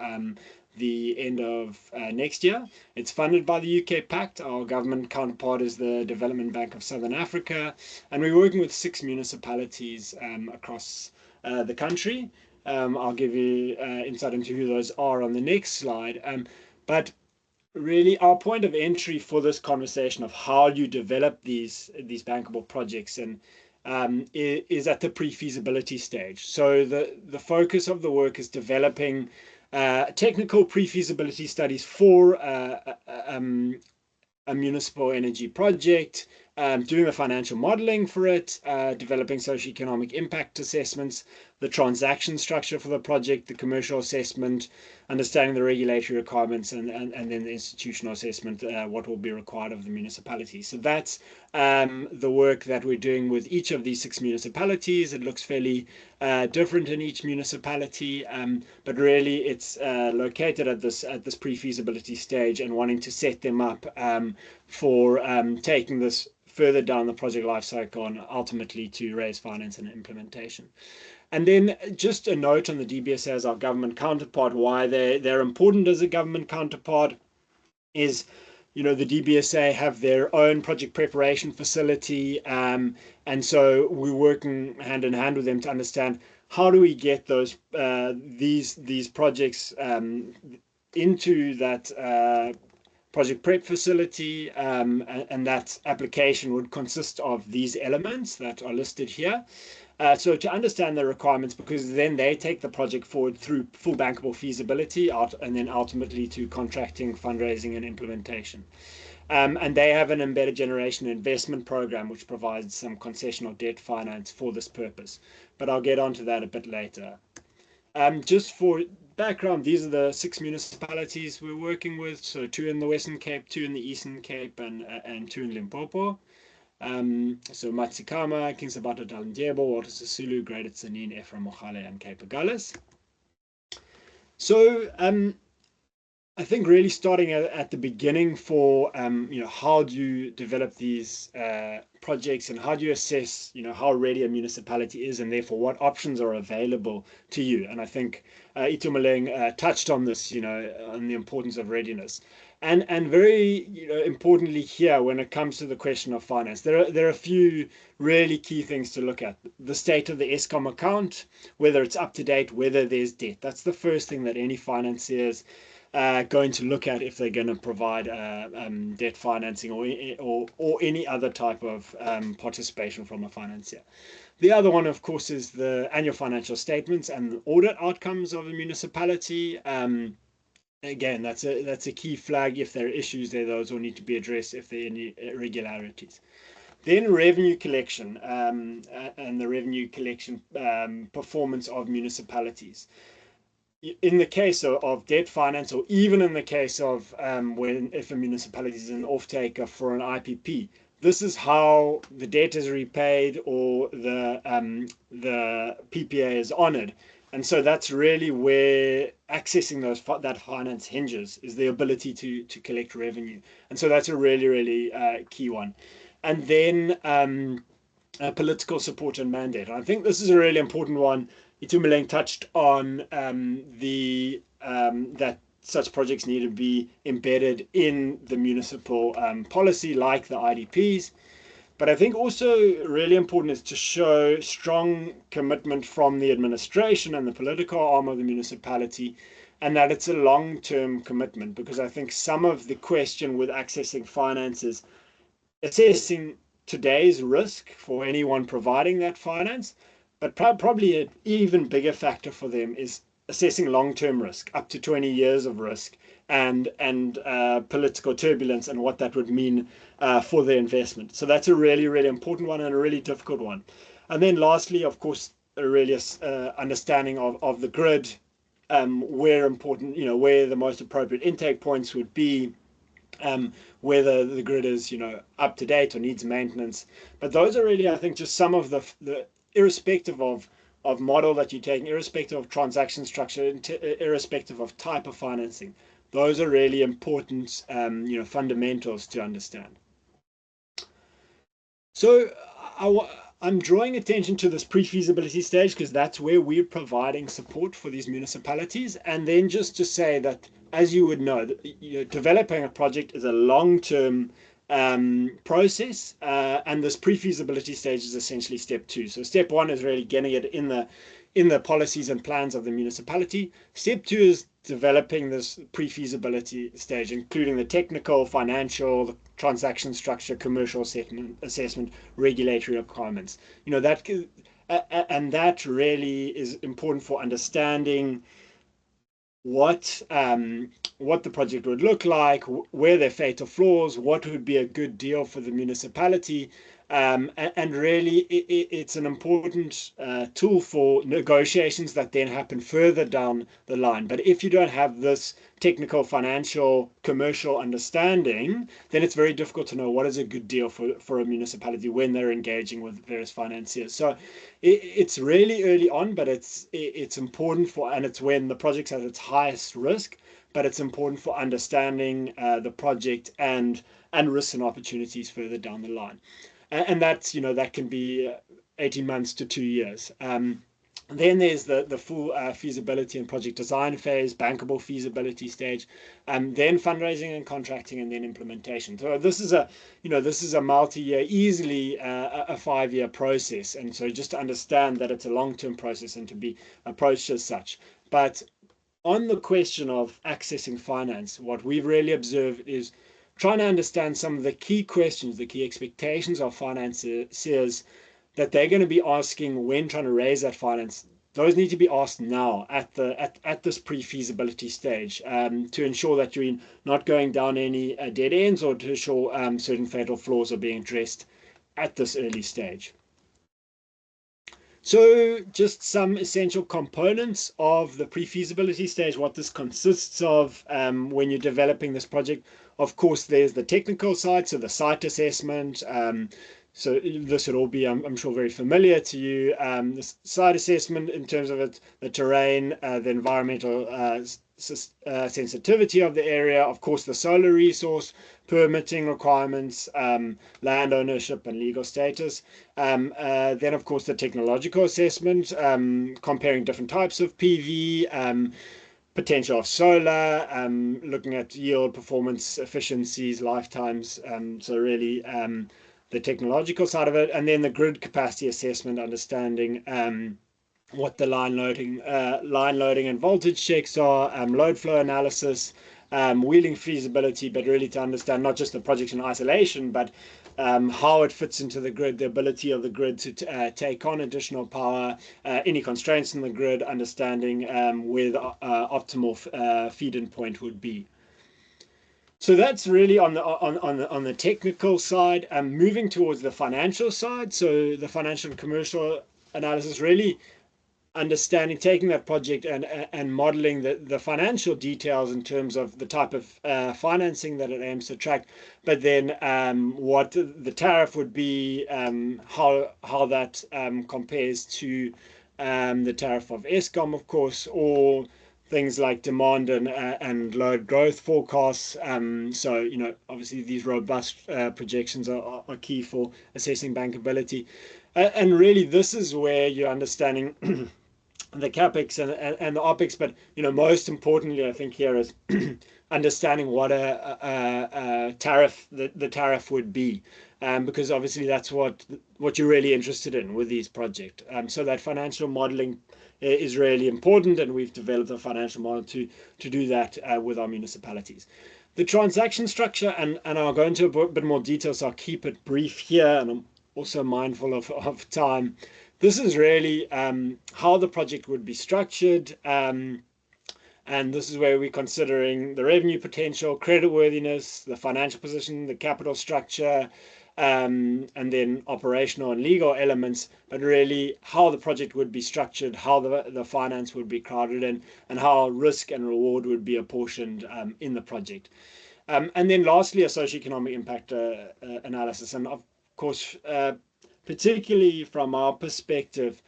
the end of next year. It's funded by the UK Pact. Our government counterpart is the Development Bank of Southern Africa, and we're working with 6 municipalities across the country. I'll give you insight into who those are on the next slide. But really, our point of entry for this conversation of how you develop these bankable projects and is at the pre-feasibility stage. So the focus of the work is developing technical pre-feasibility studies for a municipal energy project, doing the financial modeling for it, developing socioeconomic impact assessments, the transaction structure for the project, the commercial assessment, understanding the regulatory requirements, and then the institutional assessment, what will be required of the municipality. So that's the work that we're doing with each of these 6 municipalities. It looks fairly different in each municipality, but really it's located at this pre-feasibility stage and wanting to set them up for taking this further down the project lifecycle and ultimately to raise finance and implementation. And then just a note on the DBSA as our government counterpart, why they're important as a government counterpart is, the DBSA have their own project preparation facility. And so we're working hand in hand with them to understand how do we get those these projects into that project prep facility, and that application would consist of these elements that are listed here. So to understand the requirements, because then they take the project forward through full bankable feasibility and then ultimately to contracting, fundraising, and implementation. And they have an embedded generation investment program which provides some concessional debt finance for this purpose. But I'll get onto that a bit later. Just for background, these are the 6 municipalities we're working with. So 2 in the Western Cape, 2 in the Eastern Cape, and 2 in Limpopo. So Matsikama, King Sabata Dalindyebo, Walter Sisulu, Greater Tsenin, Ephraim Mogale, and Cape Agulhas. So I think really starting at the beginning for how do you develop these projects and how do you assess how ready a municipality is and therefore what options are available to you. And I think Itumeleng touched on this, on the importance of readiness. And very importantly here, when it comes to the question of finance, there are a few really key things to look at. The state of the Eskom account, whether it's up to date, whether there's debt. That's the first thing that any financiers going to look at if they're going to provide debt financing or any other type of participation from a financier. The other one, of course, is the annual financial statements and the audit outcomes of the municipality. Again, that's a key flag. If there are issues there, those will need to be addressed if there are any irregularities. Then revenue collection and the revenue collection performance of municipalities. In the case of debt finance, or even in the case of if a municipality is an off-taker for an IPP, this is how the debt is repaid or the PPA is honored. And so that's really where accessing that finance hinges, is the ability to collect revenue. And so that's a really, really key one. And then political support and mandate. And I think this is a really important one. Itumeleng touched on that such projects need to be embedded in the municipal policy, like the IDPs. But I think also really important is to show strong commitment from the administration and the political arm of the municipality, and that it's a long-term commitment, because I think some of the question with accessing finance is assessing today's risk for anyone providing that finance, but probably an even bigger factor for them is assessing long-term risk, up to 20 years of risk, and political turbulence and what that would mean for the investment. So that's a really, really important one and a really difficult one. And then lastly, of course, a really understanding of the grid, where important, where the most appropriate intake points would be, whether the grid is, up to date or needs maintenance. But those are really, I think, just some of the irrespective of of model that you're taking, irrespective of transaction structure, irrespective of type of financing. Those are really important, fundamentals to understand. So I'm drawing attention to this pre-feasibility stage because that's where we're providing support for these municipalities. And then just to say that, as you would know, developing a project is a long-term process, and this pre-feasibility stage is essentially step 2. So step 1 is really getting it in the policies and plans of the municipality. Step 2 is developing this pre-feasibility stage, including the technical, financial, the transaction structure, commercial assessment, regulatory requirements. And that really is important for understanding what the project would look like, where there are fatal flaws, what would be a good deal for the municipality. And really, it's an important tool for negotiations that then happen further down the line. But if you don't have this technical, financial, commercial understanding, then it's very difficult to know what is a good deal for a municipality when they're engaging with various financiers. So it's really early on, but it's important and it's when the project's at its highest risk, but it's important for understanding the project and risks and opportunities further down the line. And that's, that can be 18 months to 2 years. Then there's the full feasibility and project design phase, bankable feasibility stage, then fundraising and contracting, and then implementation. So this is a multi-year, easily a 5-year process. And so just to understand that it's a long-term process and to be approached as such. But on the question of accessing finance, what we've really observed is trying to understand some of the key questions, the key expectations of financiers that they're going to be asking when trying to raise that finance. Those need to be asked now at this pre-feasibility stage, to ensure that you're not going down any dead ends, or to ensure certain fatal flaws are being addressed at this early stage. So just some essential components of the pre-feasibility stage, what this consists of when you're developing this project. Of course, there's the technical side, so the site assessment. So this would all be, I'm sure, very familiar to you. The site assessment in terms of the terrain, the environmental sensitivity of the area, of course, the solar resource, permitting requirements, land ownership and legal status. Then, of course, the technological assessment, comparing different types of PV, potential of solar, looking at yield, performance, efficiencies, lifetimes. So really the technological side of it, and then the grid capacity assessment, understanding what the line loading and voltage checks are, load flow analysis, wheeling feasibility, but really to understand not just the project in isolation, but how it fits into the grid, the ability of the grid to take on additional power, any constraints in the grid, understanding where the optimal feed-in point would be. So that's really on the technical side. Moving towards the financial side, so the financial and commercial analysis, really understanding, taking that project and modeling the financial details in terms of the type of financing that it aims to attract, but then what the tariff would be, how that compares to the tariff of Eskom, of course, or things like demand and load growth forecasts. So, obviously these robust projections are key for assessing bankability. And really, this is where you're understanding the capex and the opex, but most importantly, I think here is understanding what a tariff, the tariff would be, because obviously that's what you're really interested in with these projects. So that financial modeling is really important, and we've developed a financial model to do that with our municipalities. The transaction structure, and I'll go into a bit more detail, so I'll keep it brief here, and I'm also mindful of time. This is really how the project would be structured, and this is where we're considering the revenue potential, creditworthiness, the financial position, the capital structure, and then operational and legal elements, but really how the project would be structured, how the finance would be crowded in, and how risk and reward would be apportioned in the project. And then lastly, a socioeconomic impact analysis. And of course, particularly from our perspective,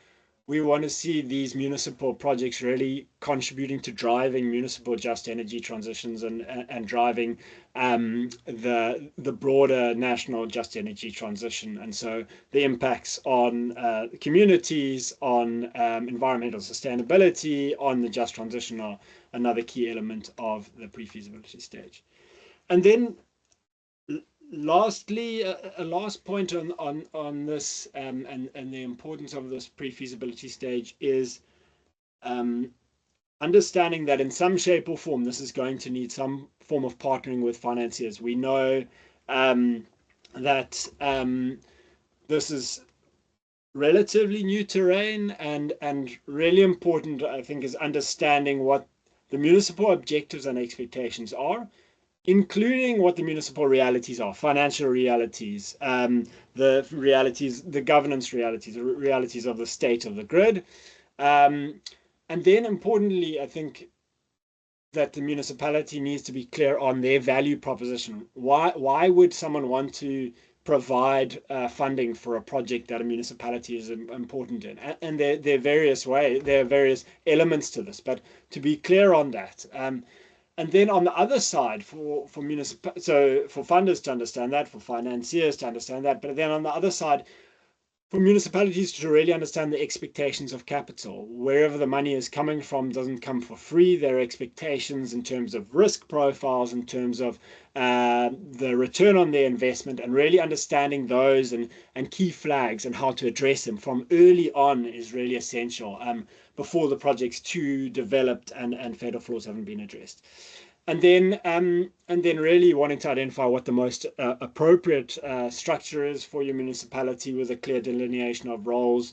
we want to see these municipal projects really contributing to driving municipal just energy transitions and driving the broader national just energy transition. And so the impacts on communities, on environmental sustainability, on the just transition are another key element of the pre-feasibility stage. And then lastly, a last point on this and the importance of this pre-feasibility stage is understanding that in some shape or form, this is going to need some form of partnering with financiers. We know that this is relatively new terrain, and really important, I think, is understanding what the municipal objectives and expectations are, including what the municipal realities are, financial realities, the realities, the governance realities, the realities of the state of the grid. And then importantly, I think that the municipality needs to be clear on their value proposition. Why would someone want to provide funding for a project that a municipality is important in? And there are various ways, there are various elements to this, but to be clear on that. And then on the other side, for funders to understand that, for financiers to understand that, but then on the other side, for municipalities to really understand the expectations of capital. Wherever the money is coming from doesn't come for free. There are expectations in terms of risk profiles, in terms of the return on their investment, and really understanding those and key flags and how to address them from early on is really essential before the project's too developed and fatal flaws haven't been addressed. And then really wanting to identify what the most appropriate structure is for your municipality, with a clear delineation of roles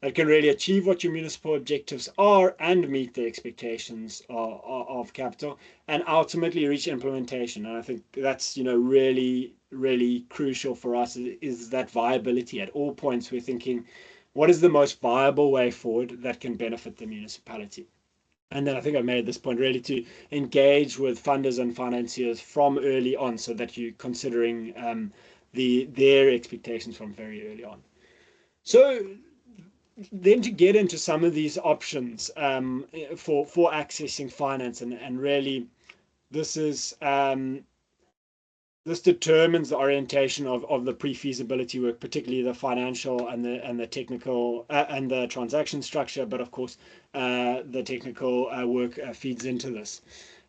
that can really achieve what your municipal objectives are and meet the expectations of capital, and ultimately reach implementation. And I think that's, really, really crucial for us, is that viability. At all points, we're thinking, what is the most viable way forward that can benefit the municipality? And then I think I made this point, really to engage with funders and financiers from early on, so that you're considering their expectations from very early on. So then to get into some of these options for accessing finance, and really this is this determines the orientation of the pre-feasibility work, particularly the financial and the technical and the transaction structure. But of course, the technical work feeds into this.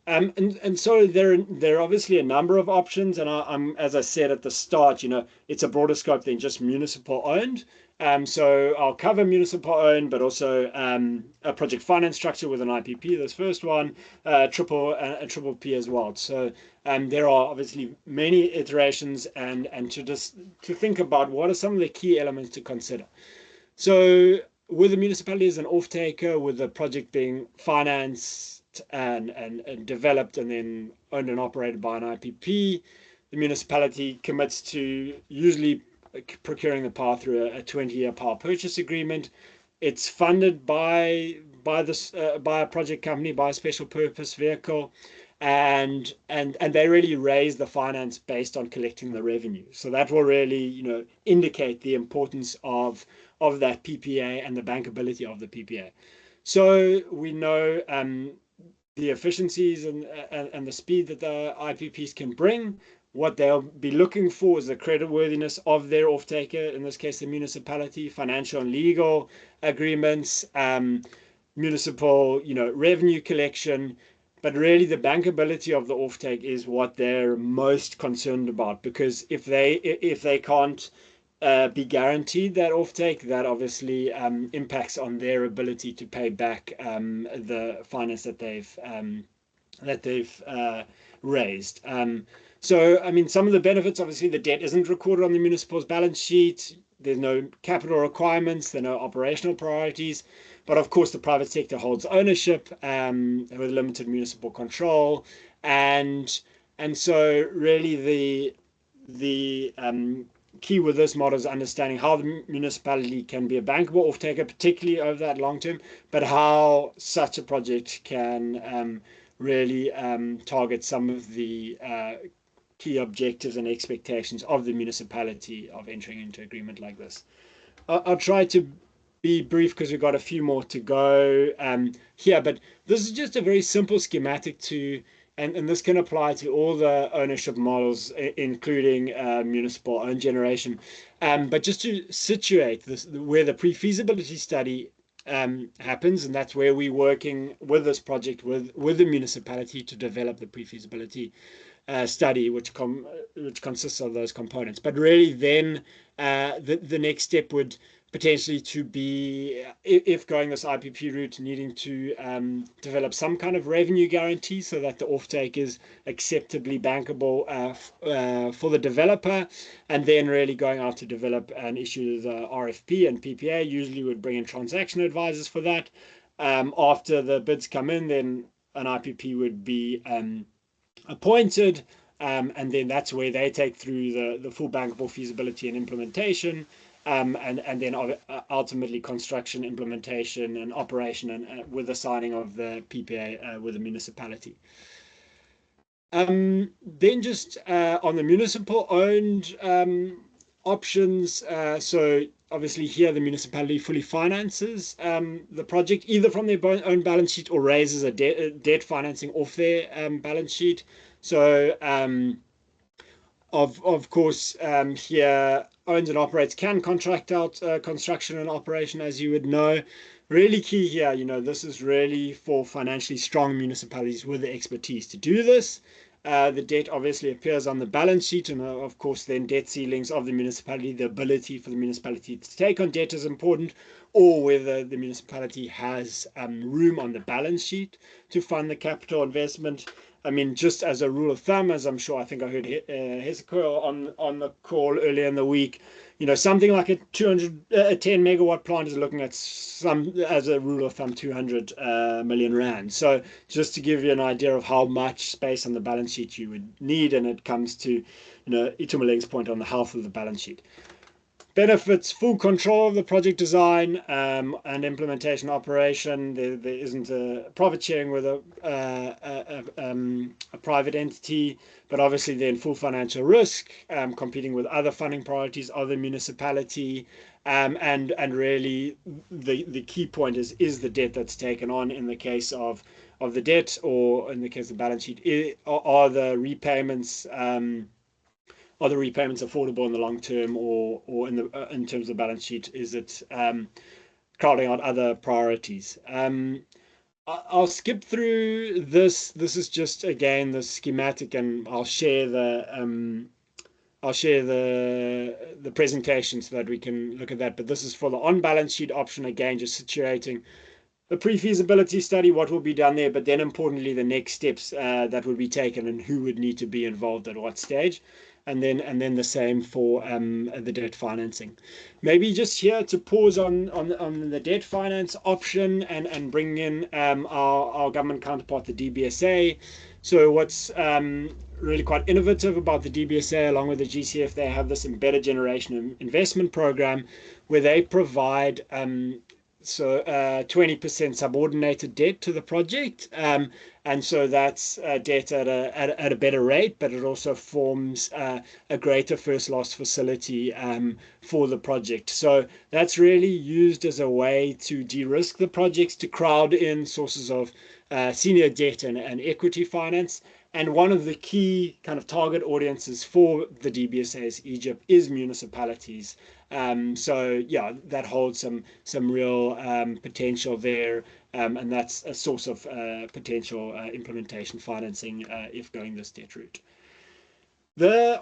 And so there are obviously a number of options, and I'm, as I said at the start, it's a broader scope than just municipal owned. So I'll cover municipal owned, but also a project finance structure with an IPP, this first one, triple P as well. So there are obviously many iterations, and to think about what are some of the key elements to consider. So with the municipality as an off-taker, with the project being financed and developed and then owned and operated by an IPP, the municipality commits to usually procuring the power through a 20-year power purchase agreement. It's funded by a project company, by a special purpose vehicle, and they really raise the finance based on collecting the revenue. So that will really indicate the importance of that PPA and the bankability of the PPA. So we know the efficiencies and the speed that the IPPs can bring. What they'll be looking for is the creditworthiness of their off-taker, in this case the municipality, financial and legal agreements, municipal revenue collection. But really the bankability of the off-take is what they're most concerned about, because if they can't be guaranteed that off-take, that obviously impacts on their ability to pay back the finance that they've raised. So, I mean, some of the benefits, obviously, the debt isn't recorded on the municipal's balance sheet. There's no capital requirements. There are no operational priorities. But of course, the private sector holds ownership with limited municipal control. And so really the key with this model is understanding how the municipality can be a bankable off-taker, particularly over that long term, but how such a project can really target some of the key objectives and expectations of the municipality of entering into agreement like this. I'll try to be brief because we've got a few more to go here, but this is just a very simple schematic to, and this can apply to all the ownership models, including municipal own generation. But just to situate this, where the pre-feasibility study happens, and that's where we're working with this project with the municipality to develop the pre-feasibility study, which consists of those components. But really, then the next step would potentially to be, if going this IPP route, needing to develop some kind of revenue guarantee so that the offtake is acceptably bankable for the developer, and then really going out to develop and issue the RFP and PPA. Usually would bring in transaction advisors for that. After the bids come in, then an IPP would be appointed, and then that's where they take through the full bankable feasibility and implementation. And then ultimately construction, implementation, and operation, and with the signing of the PPA with the municipality. Then just on the municipal owned options, so obviously here the municipality fully finances the project either from their own balance sheet or raises a debt financing off their balance sheet. So of course, here owns and operates can contract out construction and operation, as you would know. Really key here, this is really for financially strong municipalities with the expertise to do this. The debt obviously appears on the balance sheet, and of course then debt ceilings of the municipality, the ability for the municipality to take on debt is important, or whether the municipality has room on the balance sheet to fund the capital investment. I mean, just as a rule of thumb, as I'm sure I think I heard Hezekiah on the call earlier in the week, something like a 10 megawatt plant is looking at some, as a rule of thumb, 200 million rand. So just to give you an idea of how much space on the balance sheet you would need, and it comes to, Itumeleng's point on the health of the balance sheet. Benefits: full control of the project design and implementation operation. There isn't a profit sharing with a private entity, but obviously then full financial risk, competing with other funding priorities of the municipality, and really the key point is the debt that's taken on. In the case of the debt, or in the case of the balance sheet, are the repayments affordable in the long term, or in terms of the balance sheet, is it crowding out other priorities? I'll skip through this. This is just, again, the schematic, and I'll share the presentation so that we can look at that. But this is for the on-balance sheet option, again, just situating the pre-feasibility study, what will be done there, but then importantly the next steps that would be taken and who would need to be involved at what stage. And then the same for the debt financing. Maybe just here to pause on the debt finance option and bring in our government counterpart, the DBSA. So what's really quite innovative about the DBSA, along with the GCF, they have this embedded generation investment program where they provide 20% subordinated debt to the project, and so that's debt at a better rate, but it also forms a greater first loss facility for the project. So that's really used as a way to de-risk the projects, to crowd in sources of senior debt and equity finance. And one of the key kind of target audiences for the DBSA's Egypt is municipalities. So yeah, that holds some real potential there, and that's a source of potential implementation financing if going this debt route.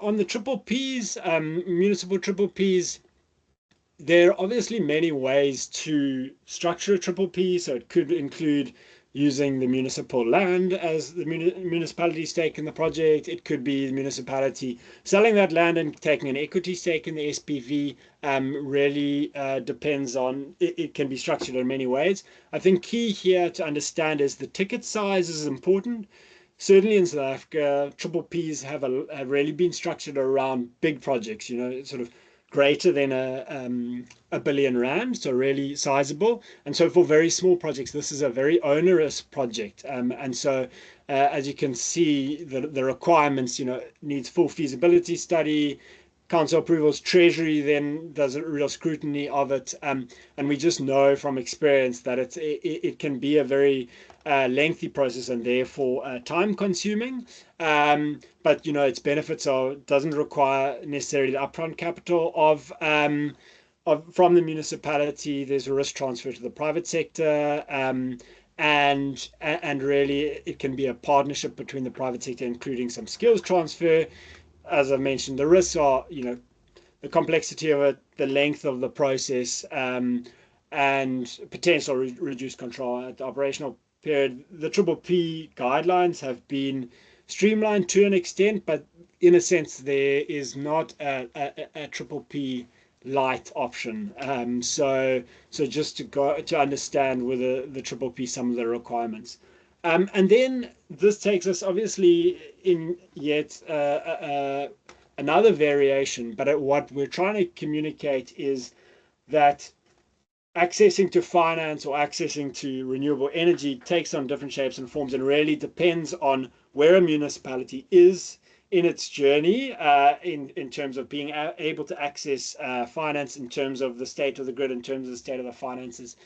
On the triple Ps, municipal triple Ps, there are obviously many ways to structure a triple P. So it could include using the municipal land as the municipality stake in the project. It could be the municipality selling that land and taking an equity stake in the SPV. Really depends on, it can be structured in many ways. I think key here to understand is the ticket size is important. Certainly in South Africa, triple Ps have really been structured around big projects, sort of greater than a billion rand, so really sizable. And so for very small projects, this is a very onerous project. And so as you can see, the requirements, needs full feasibility study, council approvals, Treasury then does a real scrutiny of it, and we just know from experience that it can be a very lengthy process and therefore time consuming. But its benefits doesn't require necessarily the upfront capital from the municipality. There's a risk transfer to the private sector, and really it can be a partnership between the private sector, including some skills transfer. As I mentioned, the risks are the complexity of it, the length of the process, and potential reduced control at the operational period. The P guidelines have been streamlined to an extent, but in a sense there is not a P light option. So just to understand with the P some of the requirements. And then this takes us obviously in yet another variation, but what we're trying to communicate is that accessing to finance or accessing to renewable energy takes on different shapes and forms, and really depends on where a municipality is in its journey, in terms of being able to access finance, in terms of the state of the grid, in terms of the state of the finances.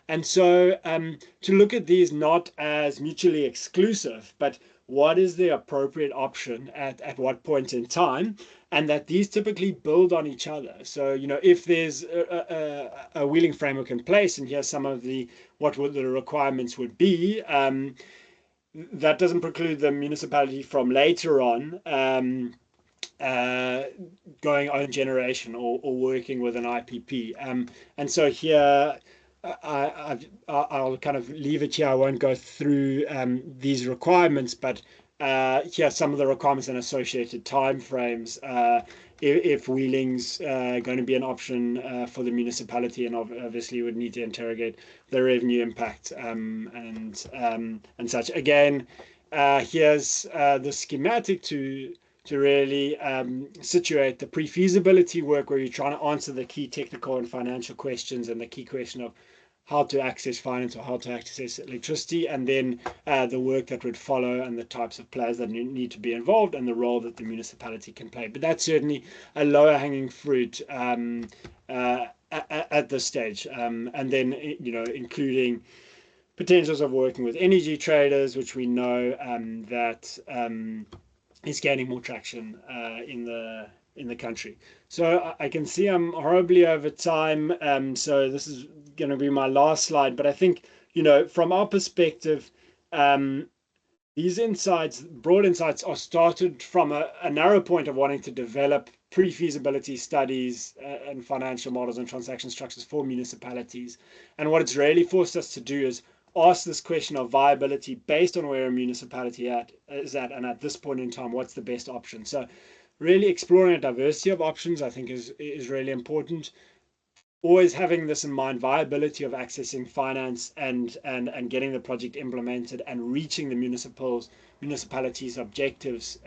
And so to look at these not as mutually exclusive, but what is the appropriate option at what point in time, and that these typically build on each other. So if there's a wheeling framework in place, and here's some of what the requirements would be, that doesn't preclude the municipality from later on going own generation or working with an IPP. And so here I'll kind of leave it here. I won't go through these requirements, but here are some of the requirements and associated timeframes. If wheeling's going to be an option for the municipality, and obviously would need to interrogate the revenue impact and such. Again, here's the schematic to really situate the pre-feasibility work, where you're trying to answer the key technical and financial questions, and the key question of how to access finance or how to access electricity, and then the work that would follow, and the types of players that need to be involved, and the role that the municipality can play. But that's certainly a lower hanging fruit at this stage, and then including potentials of working with energy traders, which we know that is gaining more traction in the country. So I can see I'm horribly over time, so this is going to be my last slide. But I think from our perspective, these broad insights, are started from a narrow point of wanting to develop pre-feasibility studies and financial models and transaction structures for municipalities. And what it's really forced us to do is ask this question of viability based on where a municipality is at, and at this point in time, what's the best option. So really exploring a diversity of options, I think, is really important. Always having this in mind: viability of accessing finance and getting the project implemented and reaching the municipalities' objectives,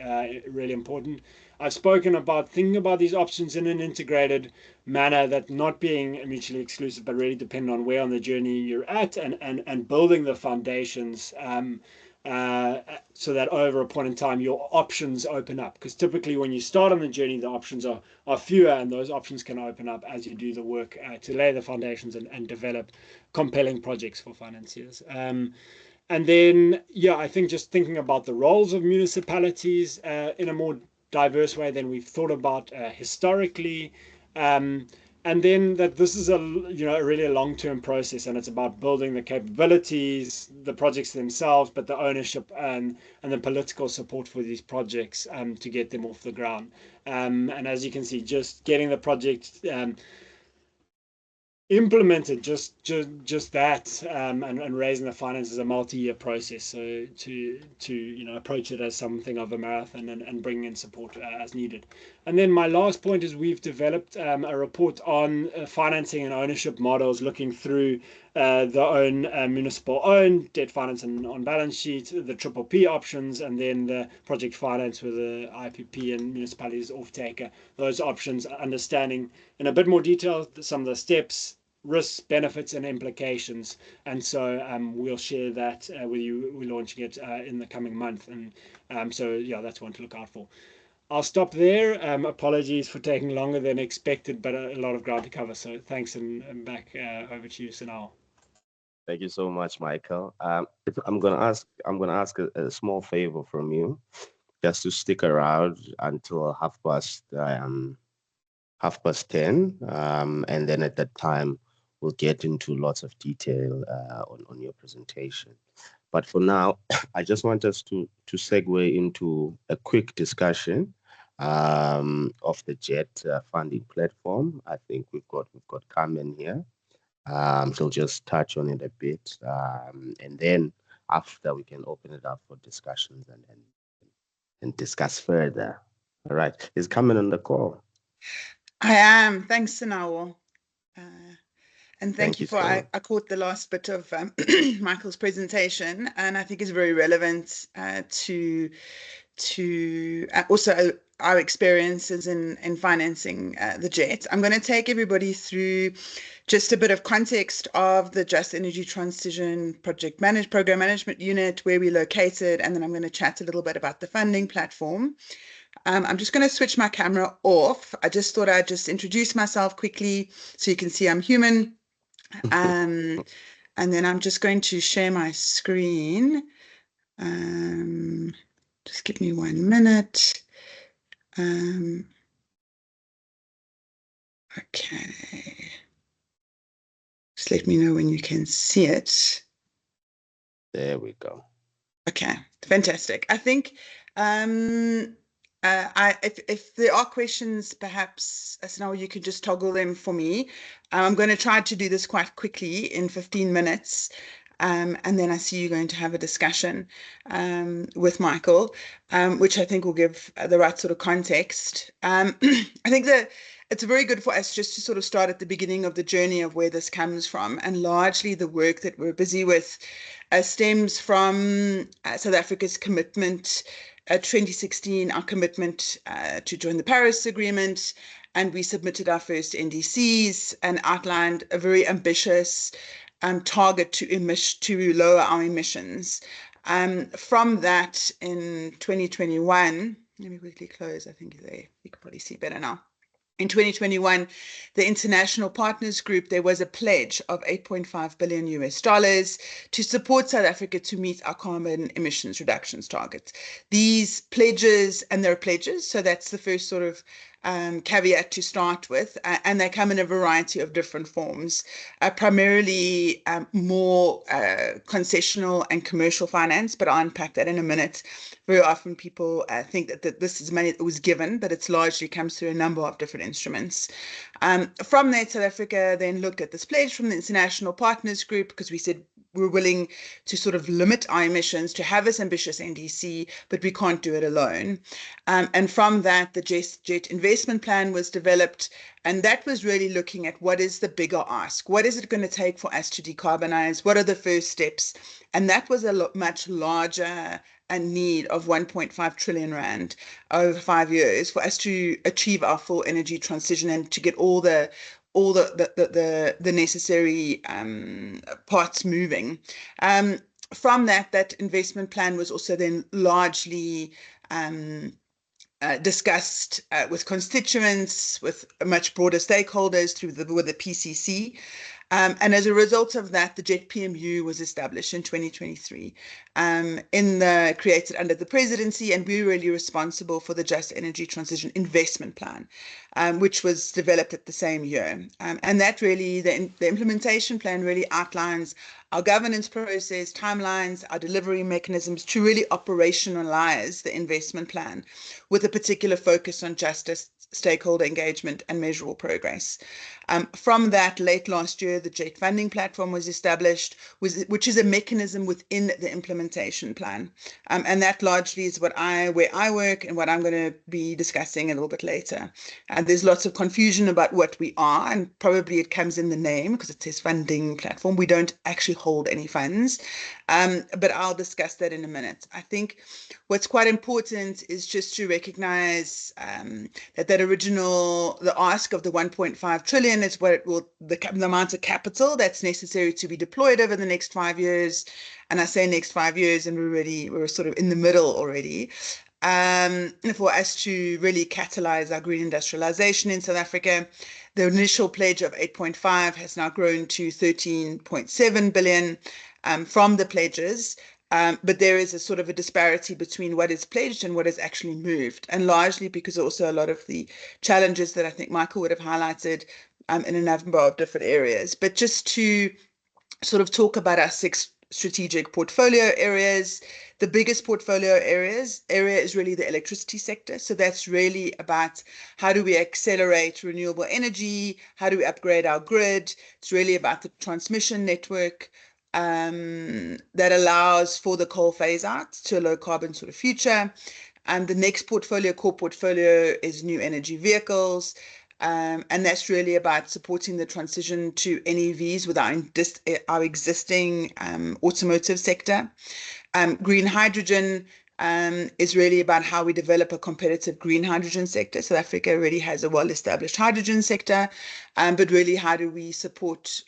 really important. I've spoken about thinking about these options in an integrated manner, that not being mutually exclusive, but really depending on where on the journey you're at, and building the foundations so that over a point in time your options open up. Because typically when you start on the journey, the options are fewer, and those options can open up as you do the work to lay the foundations and develop compelling projects for financiers. And then, I think just thinking about the roles of municipalities in a more diverse way than we've thought about historically. And then that this is really a long-term process, and it's about building the capabilities, the projects themselves, but the ownership and the political support for these projects to get them off the ground. And as you can see, just getting the project implemented, just that, and raising the finance is a multi-year process. So to approach it as something of a marathon, and bring in support as needed. And then my last point is we've developed a report on financing and ownership models, looking through the own municipal owned debt finance and on balance sheet, the P options, and then the project finance with the IPP and municipalities off taker. Those options, understanding in a bit more detail some of the steps, risks, benefits, and implications. And so we'll share that with you. We're launching it in the coming month, and so that's one to look out for. I'll stop there. Apologies for taking longer than expected, but a lot of ground to cover. So thanks, and back over to you, Sanal. Thank you so much, Michael. I'm gonna ask a small favor from you, just to stick around until 10:30, and then at that time we'll get into lots of detail on your presentation. But for now, I just want us to segue into a quick discussion of the JET funding platform. I think we've got Carmen here. She'll just touch on it a bit, and then after we can open it up for discussions and discuss further. All right, is Carmen on the call? I am. Thanks, Sanal. And thank you for, so I caught the last bit of Michael's presentation, and I think it's very relevant to also our experiences in financing the JET. I'm going to take everybody through just a bit of context of the Just Energy Transition Program Management Unit, where we're located, and then I'm going to chat a little bit about the funding platform. I'm just going to switch my camera off. I just thought I'd just introduce myself quickly so you can see I'm human. And then I'm just going to share my screen. Just give me 1 minute. Okay. Just let me know when you can see it. there we go. Okay, fantastic. I think if there are questions, perhaps Sanal, you could just toggle them for me. I'm going to try to do this quite quickly in 15 minutes. And then I see you're going to have a discussion with Michael, which I think will give the right sort of context. I think that it's very good for us just to sort of start at the beginning of the journey of where this comes from. And largely the work that we're busy with stems from South Africa's commitment, 2016, our commitment to join the Paris Agreement. And we submitted our first NDCs and outlined a very ambitious target to lower our emissions. From that, in 2021, let me quickly close. I think you can probably see better now. In 2021, the International Partners Group, there was a pledge of $8.5 billion to support South Africa to meet our carbon emissions reductions targets. These pledges, and they're pledges, so that's the first sort of caveat to start with, and they come in a variety of different forms, primarily more concessional and commercial finance, but I'll unpack that in a minute. Very often people think that this is money that was given, but it's largely comes through a number of different instruments. From there, South Africa then looked at this pledge from the International Partners Group, because we said we're willing to sort of limit our emissions, to have this ambitious NDC, but we can't do it alone. And from that, the JET investment plan was developed, and that was really looking at what is the bigger ask? What is it going to take for us to decarbonize? What are the first steps? And that was a much larger need of 1.5 trillion rand over 5 years for us to achieve our full energy transition and to get all the necessary parts moving. From that investment plan was also then largely discussed with constituents, with much broader stakeholders with the PCC. And as a result of that, the JET PMU was established in 2023, created under the presidency, and we're really responsible for the Just Energy Transition Investment Plan, which was developed at the same year. And that really, the implementation plan really outlines our governance process, timelines, our delivery mechanisms to really operationalize the investment plan with a particular focus on justice, stakeholder engagement, and measurable progress. From that, late last year, the JET funding platform was established, which is a mechanism within the implementation plan. And that largely is where I work and what I'm going to be discussing a little bit later. And there's lots of confusion about what we are, and probably it comes in the name because it says funding platform. We don't actually hold any funds, but I'll discuss that in a minute. I think what's quite important is just to recognize that the ask of the 1.5 trillion is what it will, the amount of capital that's necessary to be deployed over the next 5 years. And I say next 5 years, and we're sort of in the middle already. for us to really catalyze our green industrialization in South Africa. The initial pledge of 8.5 has now grown to 13.7 billion from the pledges. But there is a sort of a disparity between what is pledged and what is actually moved, and largely because also a lot of the challenges that I think Michael would have highlighted in a number of different areas. But just to sort of talk about our 6 strategic portfolio areas. The biggest portfolio area is really the electricity sector. So that's really about how do we accelerate renewable energy? How do we upgrade our grid? It's really about the transmission network that allows for the coal phase out to a low carbon sort of future. And the next core portfolio is new energy vehicles. And that's really about supporting the transition to NEVs with our existing automotive sector. Green hydrogen is really about how we develop a competitive green hydrogen sector. South Africa already has a well-established hydrogen sector, but really how do we support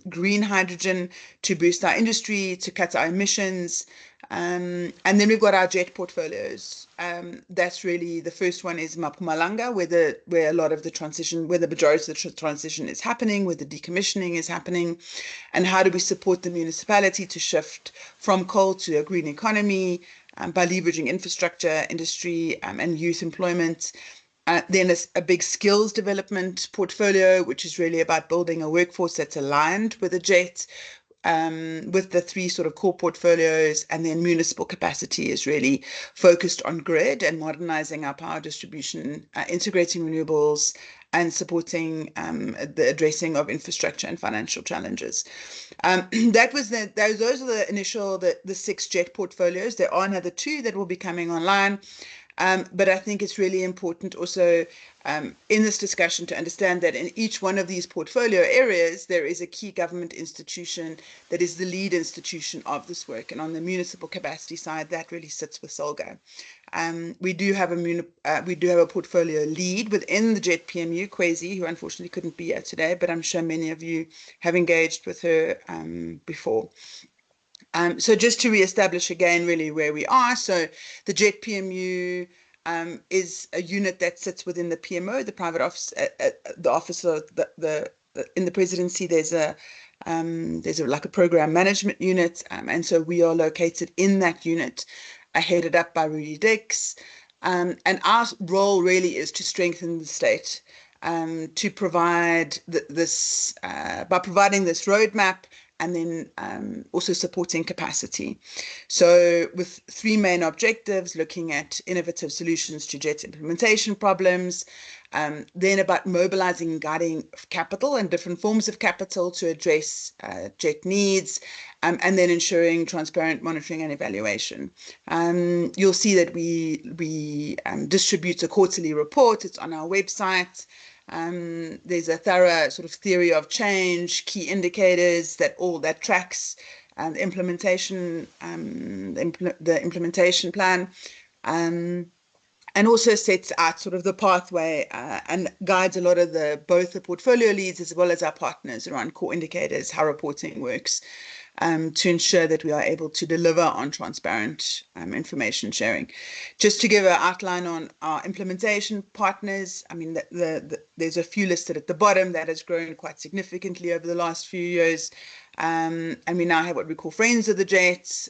green hydrogen to boost our industry, to cut our emissions. And then we've got our jet portfolios. That's really, the first one is Mpumalanga, where a lot of the transition, where the majority of the transition is happening, where the decommissioning is happening, and how do we support the municipality to shift from coal to a green economy by leveraging infrastructure, industry, and youth employment. Then a big skills development portfolio, which is really about building a workforce that's aligned with the jet, with the 3 sort of core portfolios. And then municipal capacity is really focused on grid and modernizing our power distribution, integrating renewables, and supporting the addressing of infrastructure and financial challenges. Those are the initial, the 6 jet portfolios. There are another 2 that will be coming online. But I think it's really important also in this discussion to understand that in each one of these portfolio areas, there is a key government institution that is the lead institution of this work. And on the municipal capacity side, that really sits with SOLGA. We do have a portfolio lead within the JET PMU, Kwesi, who unfortunately couldn't be here today, but I'm sure many of you have engaged with her before. So just to reestablish again really where we are. So the JET PMU is a unit that sits within the PMO, the private office, the office of in the presidency. There's like a program management unit, and so we are located in that unit, headed up by Rudy Dix. And our role really is to strengthen the state, to provide by providing this roadmap, and then also supporting capacity. So with 3 main objectives, looking at innovative solutions to JET implementation problems, then about mobilizing and guiding capital and different forms of capital to address JET needs, and then ensuring transparent monitoring and evaluation. You'll see that we distribute a quarterly report. It's on our website. There's a thorough sort of theory of change, key indicators that tracks the implementation, the implementation plan, and also sets out sort of the pathway and guides a lot of both the portfolio leads as well as our partners around core indicators, how reporting works, to ensure that we are able to deliver on transparent information sharing. Just to give an outline on our implementation partners, I mean, there's a few listed at the bottom that has grown quite significantly over the last few years. And we now have what we call Friends of the JET,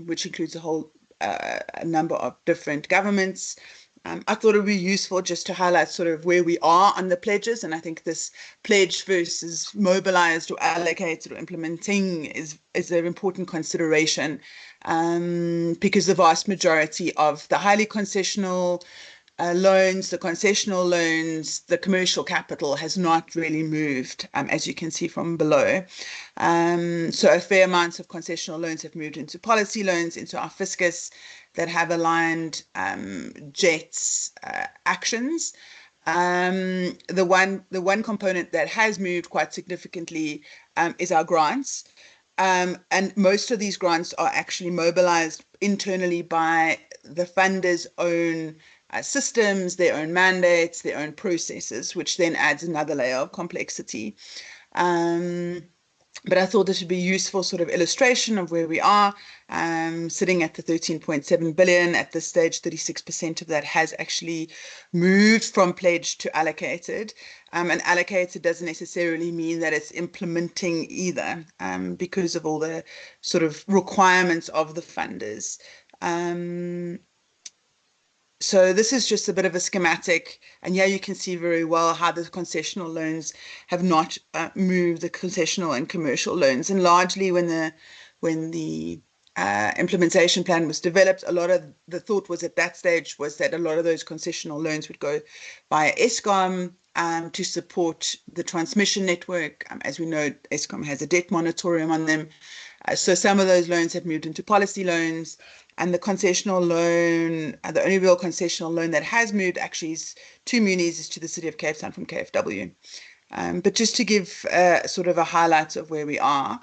which includes a number of different governments. I thought it would be useful just to highlight sort of where we are on the pledges. And I think this pledge versus mobilized or allocated or implementing is an important consideration, because the vast majority of the highly concessional loans, the concessional loans, the commercial capital has not really moved, as you can see from below. So a fair amount of concessional loans have moved into policy loans, into our fiscus, that have aligned JET's actions. The one component that has moved quite significantly is our grants. And most of these grants are actually mobilized internally by the funders' own systems, their own mandates, their own processes, which then adds another layer of complexity. But I thought this would be a useful sort of illustration of where we are, sitting at the 13.7 billion. At this stage, 36% of that has actually moved from pledged to allocated. And allocated doesn't necessarily mean that it's implementing either, because of all the sort of requirements of the funders. So this is just a bit of a schematic, and yeah, you can see very well how the concessional loans have not moved, the concessional and commercial loans. And largely when the implementation plan was developed, a lot of the thought was at that stage was that a lot of those concessional loans would go via Eskom to support the transmission network. As we know, Eskom has a debt moratorium on them. So some of those loans have moved into policy loans. And the concessional loan, the only real concessional loan that has moved actually is to munis, is to the City of Cape Town from KFW. But just to give sort of a highlight of where we are,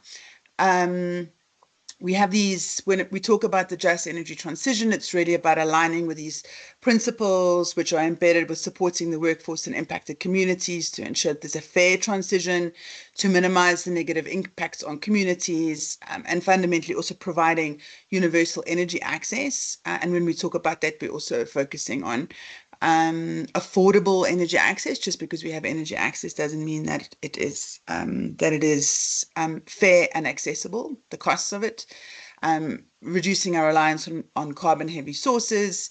we have these, when we talk about the just energy transition, it's really about aligning with these principles which are embedded with supporting the workforce and impacted communities to ensure that there's a fair transition, to minimize the negative impacts on communities, and fundamentally also providing universal energy access. And when we talk about that, we're also focusing on affordable energy access. Just because we have energy access doesn't mean that it is fair and accessible, the costs of it. Reducing our reliance on carbon heavy sources.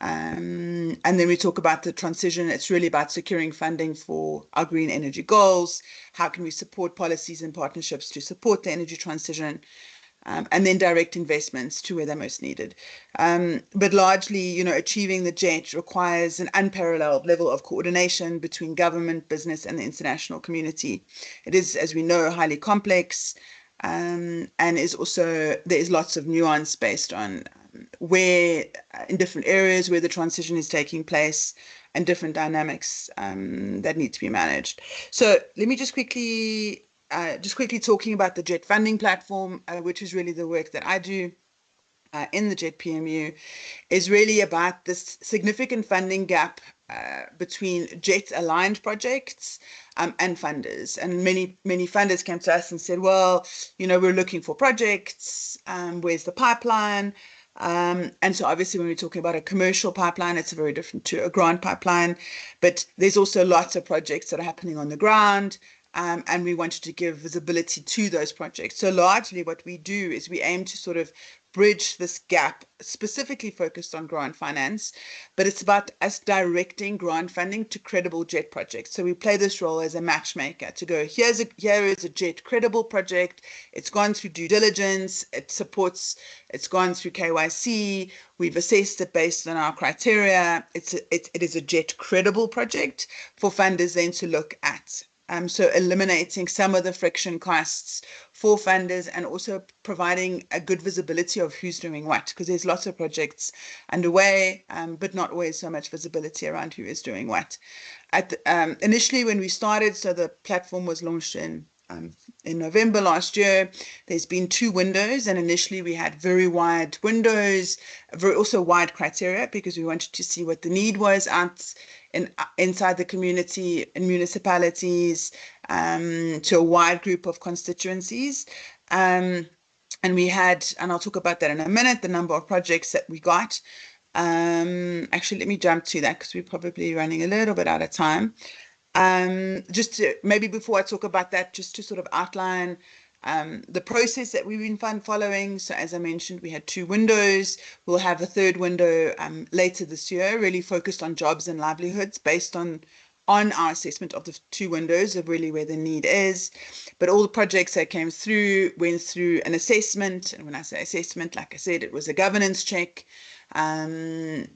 And then we talk about the transition. It's really about securing funding for our green energy goals. How can we support policies and partnerships to support the energy transition? And then direct investments to where they're most needed. But largely, achieving the JET requires an unparalleled level of coordination between government, business, and the international community. It is, as we know, highly complex, and is also, there is lots of nuance based on where, in different areas where the transition is taking place, and different dynamics that need to be managed. So let me just quickly talking about the JET funding platform, which is really the work that I do in the JET PMU, is really about this significant funding gap between JET aligned projects and funders. And many funders came to us and said, well, we're looking for projects, where's the pipeline? And so obviously when we're talking about a commercial pipeline, it's very different to a grant pipeline, but there's also lots of projects that are happening on the ground. And we wanted to give visibility to those projects. So largely what we do is we aim to sort of bridge this gap, specifically focused on grant finance, but it's about us directing grant funding to credible JET projects. So we play this role as a matchmaker to go, here is a JET credible project. It's gone through due diligence. It's gone through KYC. We've assessed it based on our criteria. It is a JET credible project for funders then to look at. So eliminating some of the friction costs for funders, and also providing a good visibility of who's doing what, because there's lots of projects underway, but not always so much visibility around who is doing what. Initially when we started, so the platform was launched in November last year. There's been 2 windows, and initially we had very wide windows, also wide criteria, because we wanted to see what the need was inside the community and municipalities, to a wide group of constituencies. And we had, and I'll talk about that in a minute, the number of projects that we got. Actually, let me jump to that because we're probably running a little bit out of time. Just to, maybe before I talk about that, just to sort of outline the process that we've been following. So as I mentioned, we had 2 windows. We'll have a 3rd window later this year, really focused on jobs and livelihoods based on our assessment of the 2 windows of really where the need is. But all the projects that came through went through an assessment. And when I say assessment, like I said, it was a governance check, a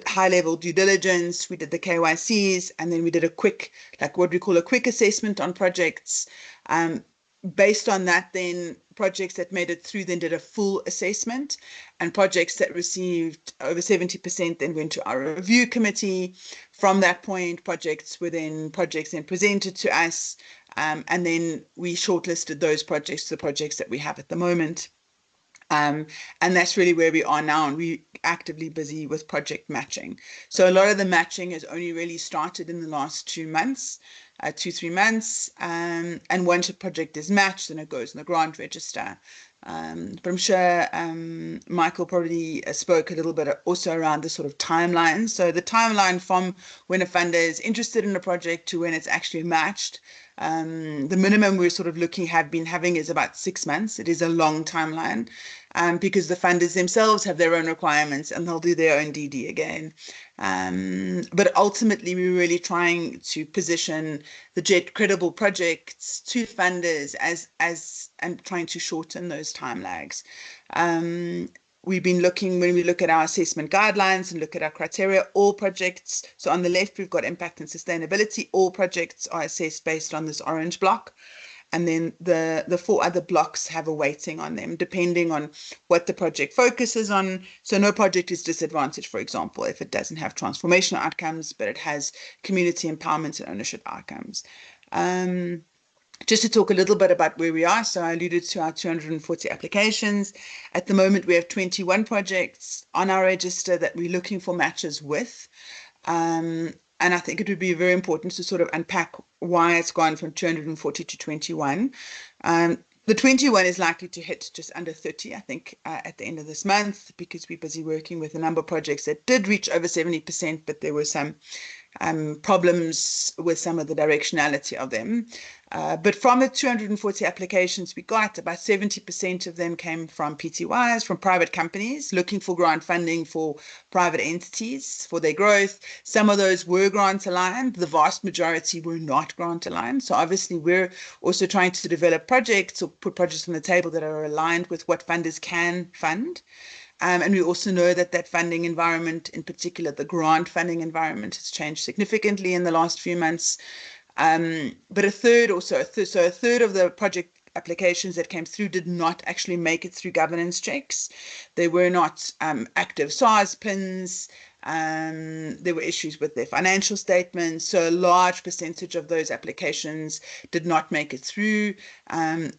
high-level due diligence. We did the KYCs, and then we did a quick, like what we call a quick assessment on projects. Based on that, then projects that made it through then did a full assessment, and projects that received over 70% then went to our review committee. From that point, projects then presented to us, and then we shortlisted those projects, the projects that we have at the moment. And that's really where we are now, and we're actively busy with project matching. So a lot of the matching has only really started in the last 2 months. 2-3 months. And once a project is matched, then it goes in the grant register. But I'm sure Michael probably spoke a little bit also around the sort of timeline. So the timeline from when a funder is interested in a project to when it's actually matched, the minimum we're sort of have been having is about 6 months. It is a long timeline because the funders themselves have their own requirements and they'll do their own DD again. But ultimately, we're really trying to position the JET credible projects to funders and trying to shorten those time lags. We've been looking, when we look at our assessment guidelines and look at our criteria, all projects, so on the left, we've got impact and sustainability. All projects are assessed based on this orange block. And then the 4 other blocks have a weighting on them, depending on what the project focuses on. So no project is disadvantaged, for example, if it doesn't have transformational outcomes, but it has community empowerment and ownership outcomes. Just to talk a little bit about where we are. So I alluded to our 240 applications. At the moment, we have 21 projects on our register that we're looking for matches with. And I think it would be very important to sort of unpack why it's gone from 240 to 21. The 21 is likely to hit just under 30, I think, at the end of this month, because we're busy working with a number of projects that did reach over 70%, but there were some problems with some of the directionality of them. But from the 240 applications we got, about 70% of them came from PTYs, from private companies looking for grant funding for private entities for their growth. Some of those were grant aligned. The vast majority were not grant aligned. So obviously we're also trying to develop projects or put projects on the table that are aligned with what funders can fund. And we also know that that funding environment, in particular, the grant funding environment, has changed significantly in the last few months. But a third of the project applications that came through did not actually make it through governance checks. They were not active SARS pins. There were issues with their financial statements. So a large percentage of those applications did not make it through.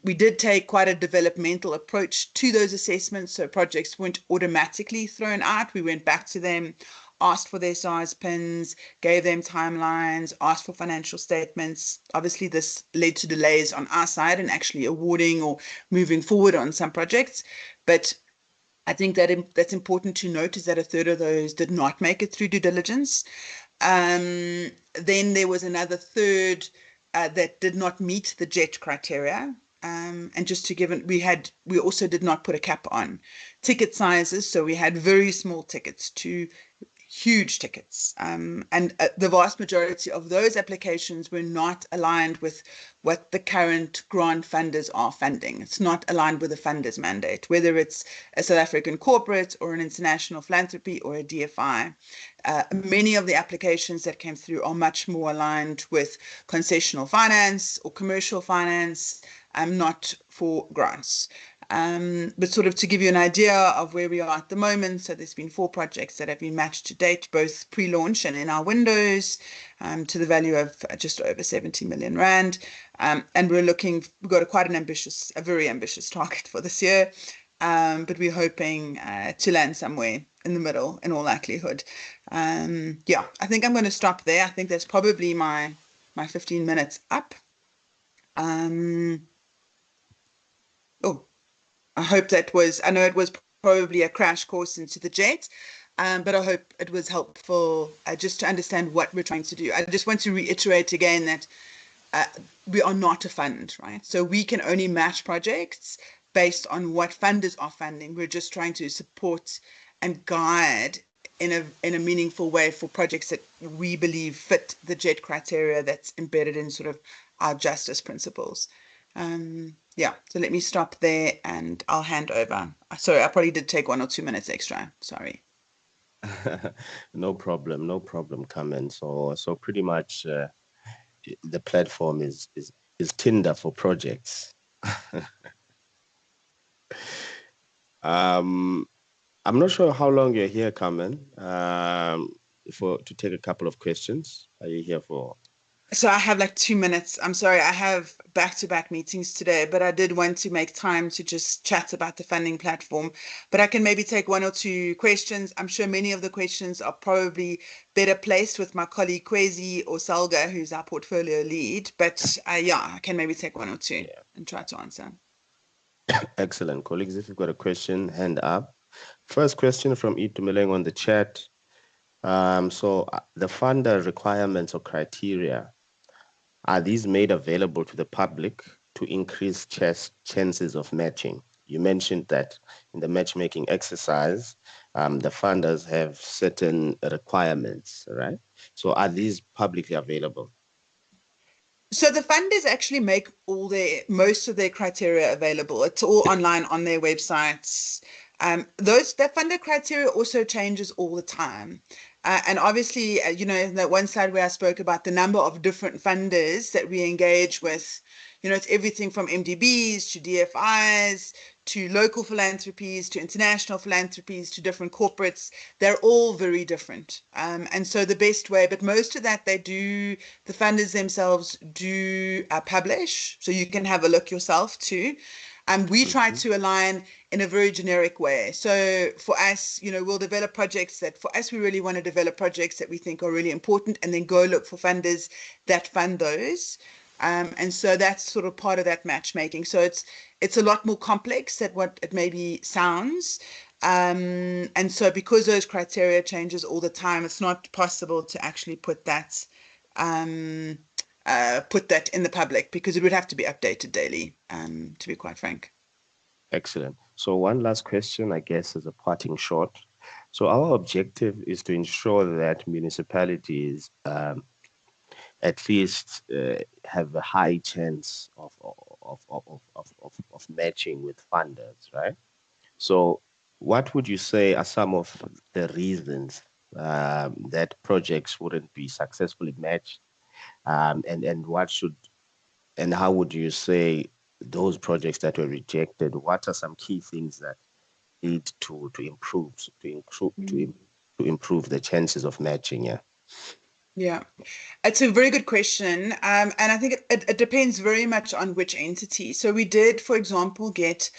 We did take quite a developmental approach to those assessments. So projects weren't automatically thrown out. We went back to them, asked for their SARS pins, gave them timelines, asked for financial statements. Obviously, this led to delays on our side in actually awarding or moving forward on some projects. But I think that that's important to note, is that a third of those did not make it through due diligence. Then there was another third that did not meet the JET criteria. And just to give it, we also did not put a cap on ticket sizes. So we had very small tickets to huge tickets. And the vast majority of those applications were not aligned with what the current grant funders are funding. It's not aligned with the funders' mandate, whether it's a South African corporate or an international philanthropy or a DFI. Many of the applications that came through are much more aligned with concessional finance or commercial finance, not for grants. But sort of to give you an idea of where we are at the moment, so there's been 4 projects that have been matched to date, both pre-launch and in our windows, to the value of just over 70 million rand. And we've got a very ambitious target for this year, but we're hoping to land somewhere in the middle in all likelihood. Yeah, I think I'm going to stop there. I think that's probably my 15 minutes up. I know it was probably a crash course into the JET, but I hope it was helpful just to understand what we're trying to do. I just want to reiterate again that we are not a fund, right? So we can only match projects based on what funders are funding. We're just trying to support and guide in a meaningful way for projects that we believe fit the JET criteria that's embedded in sort of our justice principles. Yeah, so let me stop there and I'll hand over. Sorry, I probably did take 1 or 2 minutes extra. Sorry. No problem, Carmen. So pretty much the platform is Tinder for projects. I'm not sure how long you're here, Carmen, to take a couple of questions. Are you here for So I have like 2 minutes. I'm sorry, I have back-to-back meetings today, but I did want to make time to just chat about the funding platform. But I can maybe take 1 or 2 questions. I'm sure many of the questions are probably better placed with my colleague Kwezi or Salga, who's our portfolio lead. But yeah, I can maybe take 1 or 2 and try to answer. Excellent. Colleagues, if you've got a question, hand up. First question from Itumeleng on the chat. The funder requirements or criteria, are these made available to the public to increase chances of matching? You mentioned that in the matchmaking exercise, the funders have certain requirements, right? So are these publicly available? So the funders actually make most of their criteria available. It's all online on their websites. That funder criteria also changes all the time. And obviously, in that one slide where I spoke about the number of different funders that we engage with, it's everything from MDBs to DFIs to local philanthropies to international philanthropies to different corporates. They're all very different. And so the best way, but most of that the funders themselves do publish, so you can have a look yourself too. We try to align in a very generic way. So for us, we'll develop projects that for us, we really want to develop projects that we think are really important and then go look for funders that fund those. And so that's sort of part of that matchmaking. So it's a lot more complex than what it maybe sounds. And so because those criteria changes all the time, it's not possible to actually put that in the public because it would have to be updated daily, to be quite frank. Excellent. So one last question, I guess, as a parting shot. So our objective is to ensure that municipalities at least have a high chance of matching with funders, right? So what would you say are some of the reasons that projects wouldn't be successfully matched? And how would you say those projects that were rejected, what are some key things that need to improve the chances of matching? Yeah, it's a very good question. And I think it depends very much on which entity. So we did, for example, get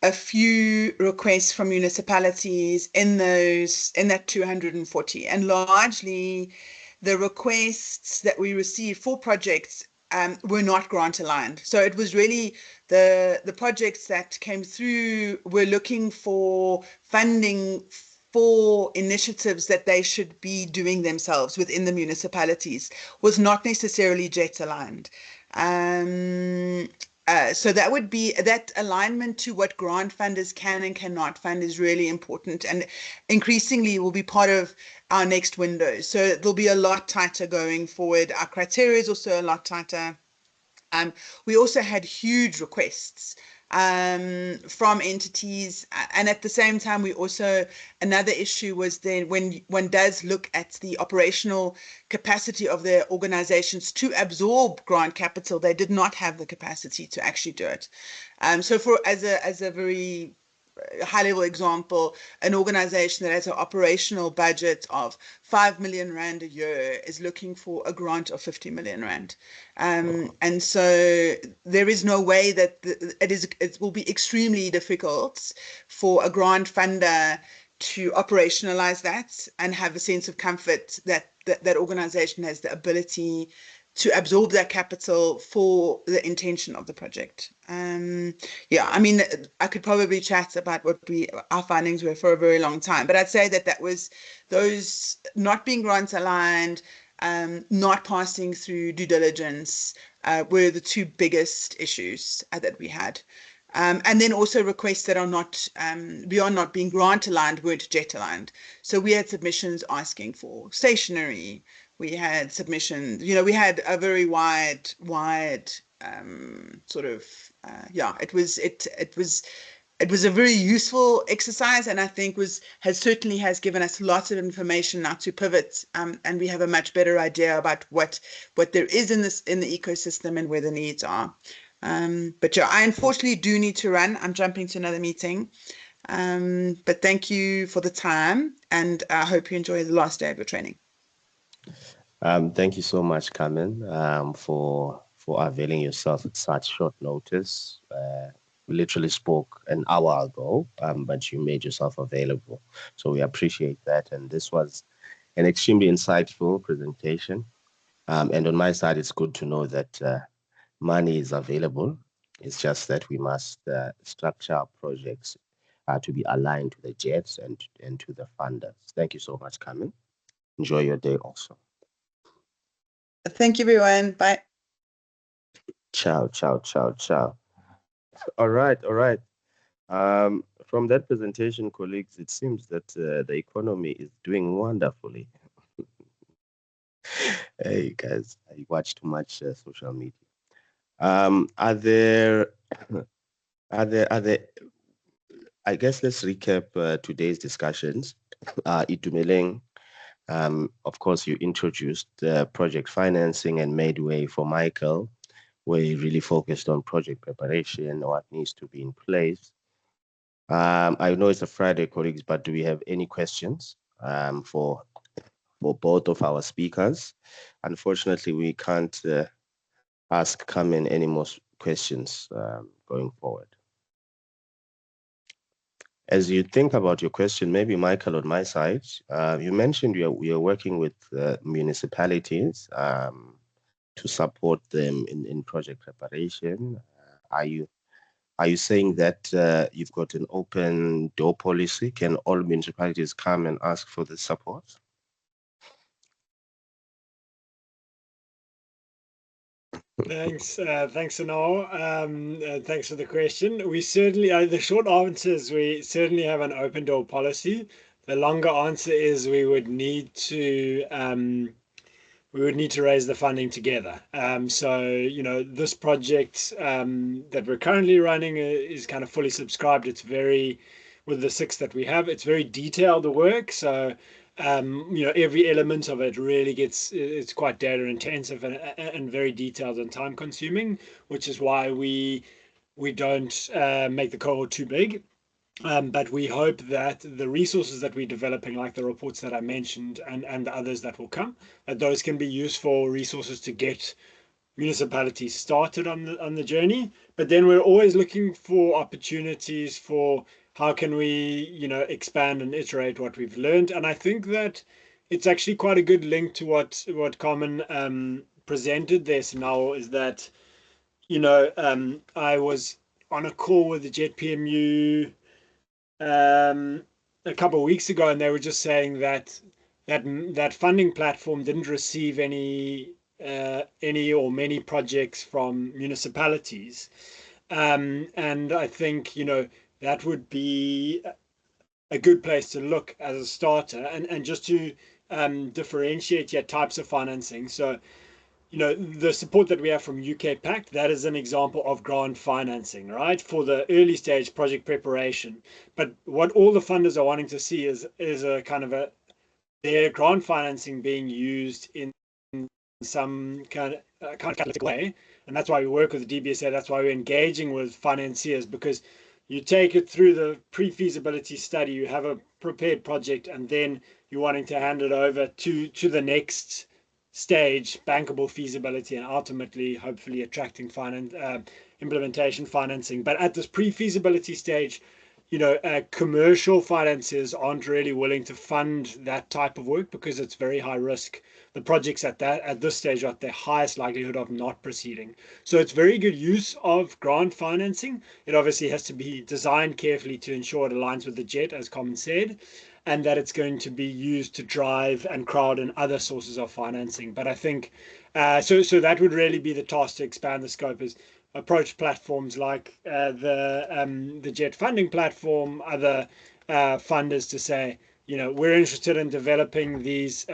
a few requests from municipalities in that 240, and largely the requests that we received for projects were not grant aligned. So it was really the projects that came through were looking for funding for initiatives that they should be doing themselves within the municipalities, was not necessarily JET aligned. So that would be that alignment to what grant funders can and cannot fund is really important, and increasingly will be part of our next window. So there'll be a lot tighter going forward. Our criteria is also a lot tighter. We also had huge requests from entities, and at the same time we also, another issue was then when one does look at the operational capacity of their organizations to absorb grant capital, they did not have the capacity to actually do it. So as a very high level example, an organization that has an operational budget of 5 million rand a year is looking for a grant of 50 million rand. And so there is no way that it will be extremely difficult for a grant funder to operationalize that and have a sense of comfort that that organization has the ability to absorb that capital for the intention of the project. Yeah, I mean, I could probably chat about what our findings were for a very long time, but I'd say that was those not being grant aligned, not passing through due diligence were the two biggest issues that we had. And then also requests that are not, beyond not being grant aligned, weren't JET aligned. So we had submissions asking for stationery. We had submissions, we had a very wide sort of, it was a very useful exercise, and I think certainly has given us lots of information now to pivot, and we have a much better idea about what there is in the ecosystem and where the needs are. But yeah, I unfortunately do need to run. I'm jumping to another meeting. But thank you for the time, and I hope you enjoy the last day of your training. Thank you so much, Carmen, for availing yourself at such short notice. We literally spoke an hour ago, but you made yourself available. So we appreciate that. And this was an extremely insightful presentation. And on my side, it's good to know that money is available. It's just that we must structure our projects to be aligned to the JETs and to the funders. Thank you so much, Carmen. Enjoy your day also. Thank you, everyone. Bye. Ciao, ciao, ciao, ciao. All right. From that presentation, colleagues, it seems that the economy is doing wonderfully. Hey, guys, I watch too much social media. Are there, I guess let's recap today's discussions. Itumeleng, of course, you introduced project financing and made way for Michael, where he really focused on project preparation, what needs to be in place. I know it's a Friday, colleagues, but do we have any questions for both of our speakers? Unfortunately, we can't ask Carmen any more questions going forward. As you think about your question, maybe Michael on my side, you mentioned you're working with municipalities to support them in project preparation. Are you saying that you've got an open door policy? Can all municipalities come and ask for the support? Thanks, Sanal. Thanks for the question. We certainly, the short answer is we certainly have an open door policy. The longer answer is we would need to raise the funding together. So, this project that we're currently running is kind of fully subscribed. It's with the 6 that we have, it's very detailed, the work. So, every element of it really it's quite data intensive and very detailed and time consuming, which is why we don't make the cohort too big. But we hope that the resources that we're developing, like the reports that I mentioned and the others that will come, that those can be useful resources to get municipalities started on the journey. But then we're always looking for opportunities for how can we, expand and iterate what we've learned. And I think that it's actually quite a good link to what Carmen presented there. So now is that, I was on a call with the JetPMU a couple of weeks ago, and they were just saying that funding platform didn't receive any or many projects from municipalities, and I think that would be a good place to look as a starter, and just to differentiate your types of financing. So the support that we have from UK Pact, that is an example of grant financing, right? For the early stage project preparation. But what all the funders are wanting to see is a kind of their grant financing being used in some kind of catalytic way. And that's why we work with the DBSA. That's why we're engaging with financiers, because you take it through the pre-feasibility study, you have a prepared project, and then you're wanting to hand it over to the next stage, bankable feasibility, and ultimately hopefully attracting implementation financing. But at this pre-feasibility stage, commercial financiers aren't really willing to fund that type of work because it's very high risk. The projects at this stage are at their highest likelihood of not proceeding. So it's very good use of grant financing. It obviously has to be designed carefully to ensure it aligns with the JET, as Carmen said, and that it's going to be used to drive and crowd and other sources of financing. But I think so that would really be the task to expand the scope, is approach platforms like the JET funding platform, other funders, to say, we're interested in developing these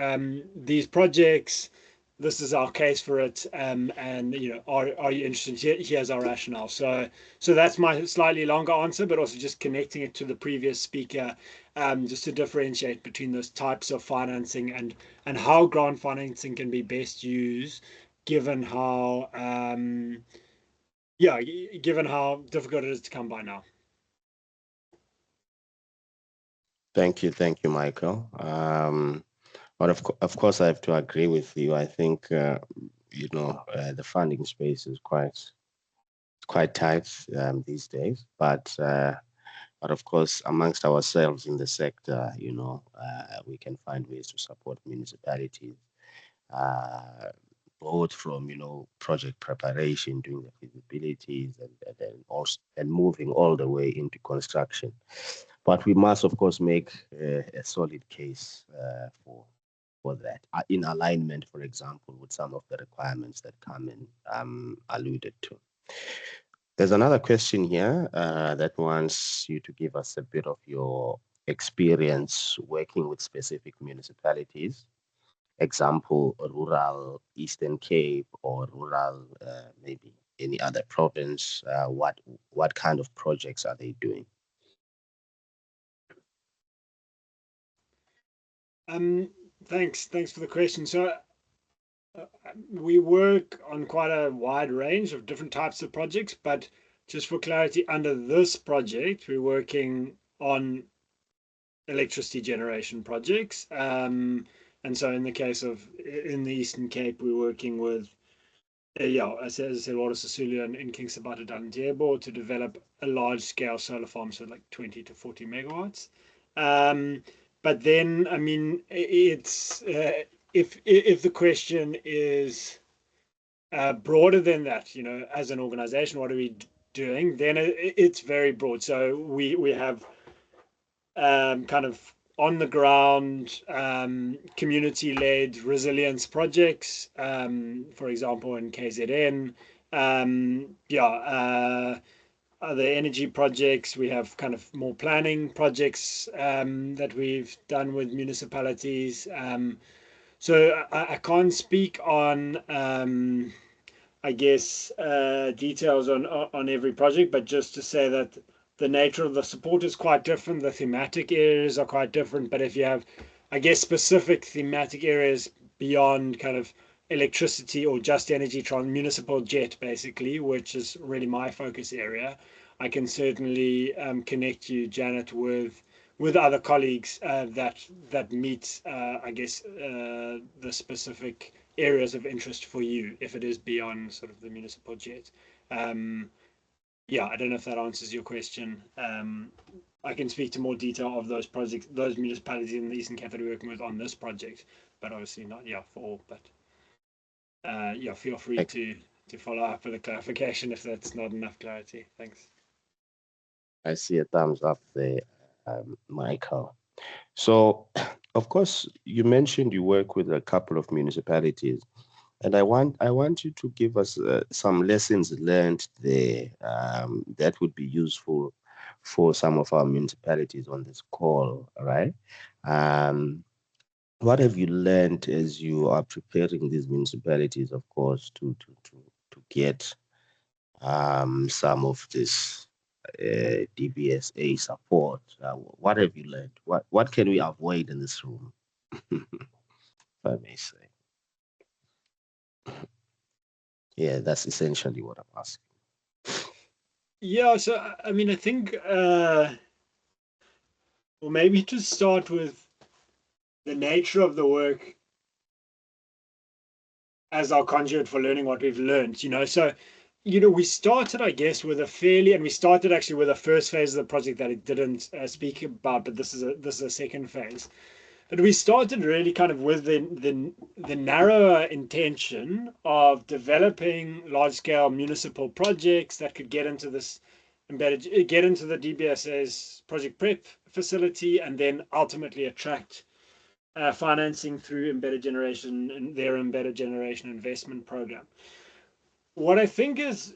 projects. This is our case for it, and are you interested? Here's our rationale. So that's my slightly longer answer, but also just connecting it to the previous speaker, just to differentiate between those types of financing and how grant financing can be best used, given how given how difficult it is to come by now. Thank you, Michael. But of course, I have to agree with you. I think the funding space is quite tight these days. But of course, amongst ourselves in the sector, we can find ways to support municipalities, both from project preparation, doing the feasibilities, and then also and moving all the way into construction. But we must, of course, make a solid case for that, in alignment, for example, with some of the requirements that Carmen alluded to. There's another question here that wants you to give us a bit of your experience working with specific municipalities. Example, rural Eastern Cape or rural maybe any other province. What kind of projects are they doing? Thanks for the question. So we work on quite a wide range of different types of projects, but just for clarity, under this project, we're working on electricity generation projects. And so in the case of in the Eastern Cape, we're working with as I said, Water Sisulu and in King Sabata Dalentierbo to develop a large scale solar farm, so like 20 to 40 megawatts. But then, I mean, it's if the question is broader than that, as an organization, what are we doing? Then it's very broad. So we have kind of on the ground community-led resilience projects, for example, in KZN. Other energy projects, we have kind of more planning projects that we've done with municipalities. So I can't speak on I guess details on every project, but just to say that the nature of the support is quite different. The thematic areas are quite different. But if you have, I guess, specific thematic areas beyond kind of electricity or just energy, municipal jet, basically, which is really my focus area, I can certainly connect you, Janet, with other colleagues that meet, I guess, the specific areas of interest for you, if it is beyond sort of the municipal jet. I don't know if that answers your question. I can speak to more detail of those projects, those municipalities in the Eastern Cape that we're working with on this project, but obviously not for all. But feel free to follow up with a clarification if that's not enough clarity. Thanks. I see a thumbs up there, Michael. So, of course, you mentioned you work with a couple of municipalities. And I want you to give us some lessons learned there that would be useful for some of our municipalities on this call, right? What have you learned as you are preparing these municipalities, of course, to get some of this DBSA support? What have you learned? What can we avoid in this room, if I may say? Yeah, that's essentially what I'm asking. Yeah, so I mean, I think, well, maybe to start with the nature of the work as our conduit for learning what we've learned, So, we started, I guess, with we started actually with the first phase of the project that it didn't speak about, but this is a second phase. But we started really kind of with the narrower intention of developing large-scale municipal projects that could get into the DBSA's project prep facility, and then ultimately attract financing through embedded generation and their embedded generation investment program. What I think is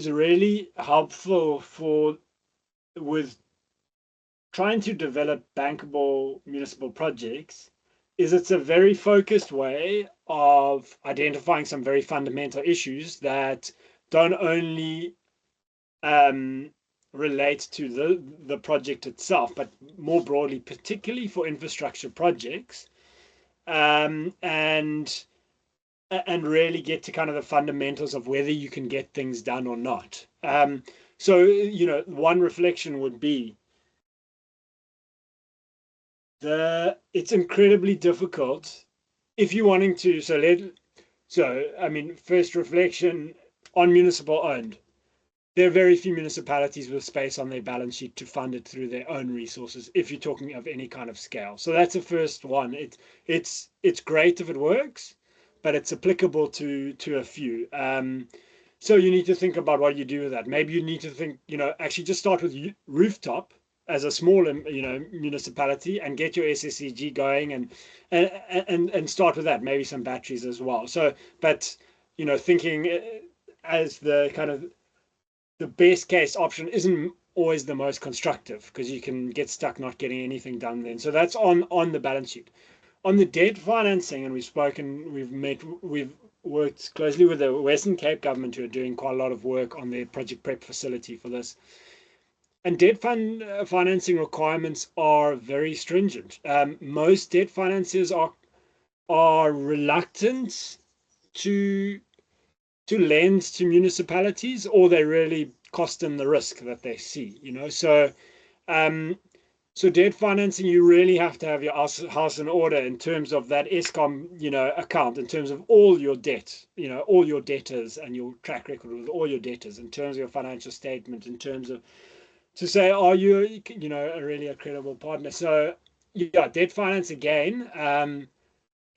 really helpful with trying to develop bankable municipal projects is it's a very focused way of identifying some very fundamental issues that don't only relate to the project itself, but more broadly, particularly for infrastructure projects, and really get to kind of the fundamentals of whether you can get things done or not. So, one reflection would be it's incredibly difficult if you're wanting to, I mean, first reflection on municipal owned. There are very few municipalities with space on their balance sheet to fund it through their own resources, if you're talking of any kind of scale. So that's the first one. It's great if it works, but it's applicable to a few. So you need to think about what you do with that. Maybe you need to think, actually just start with rooftop as a small, municipality, and get your SSCG going, and start with that. Maybe some batteries as well. So, but thinking as the kind of the best case option isn't always the most constructive, because you can get stuck not getting anything done then. So that's on the balance sheet. On the debt financing, and we've worked closely with the Western Cape government, who are doing quite a lot of work on their project prep facility for this. And debt financing requirements are very stringent. Most debt financiers are reluctant to lend to municipalities, or they really cost them the risk that they see. So debt financing, you really have to have your house in order in terms of that ESCOM, account, in terms of all your debt, all your debtors, and your track record with all your debtors, in terms of your financial statement, in terms of to say, are you, really a credible partner? So yeah, debt finance again.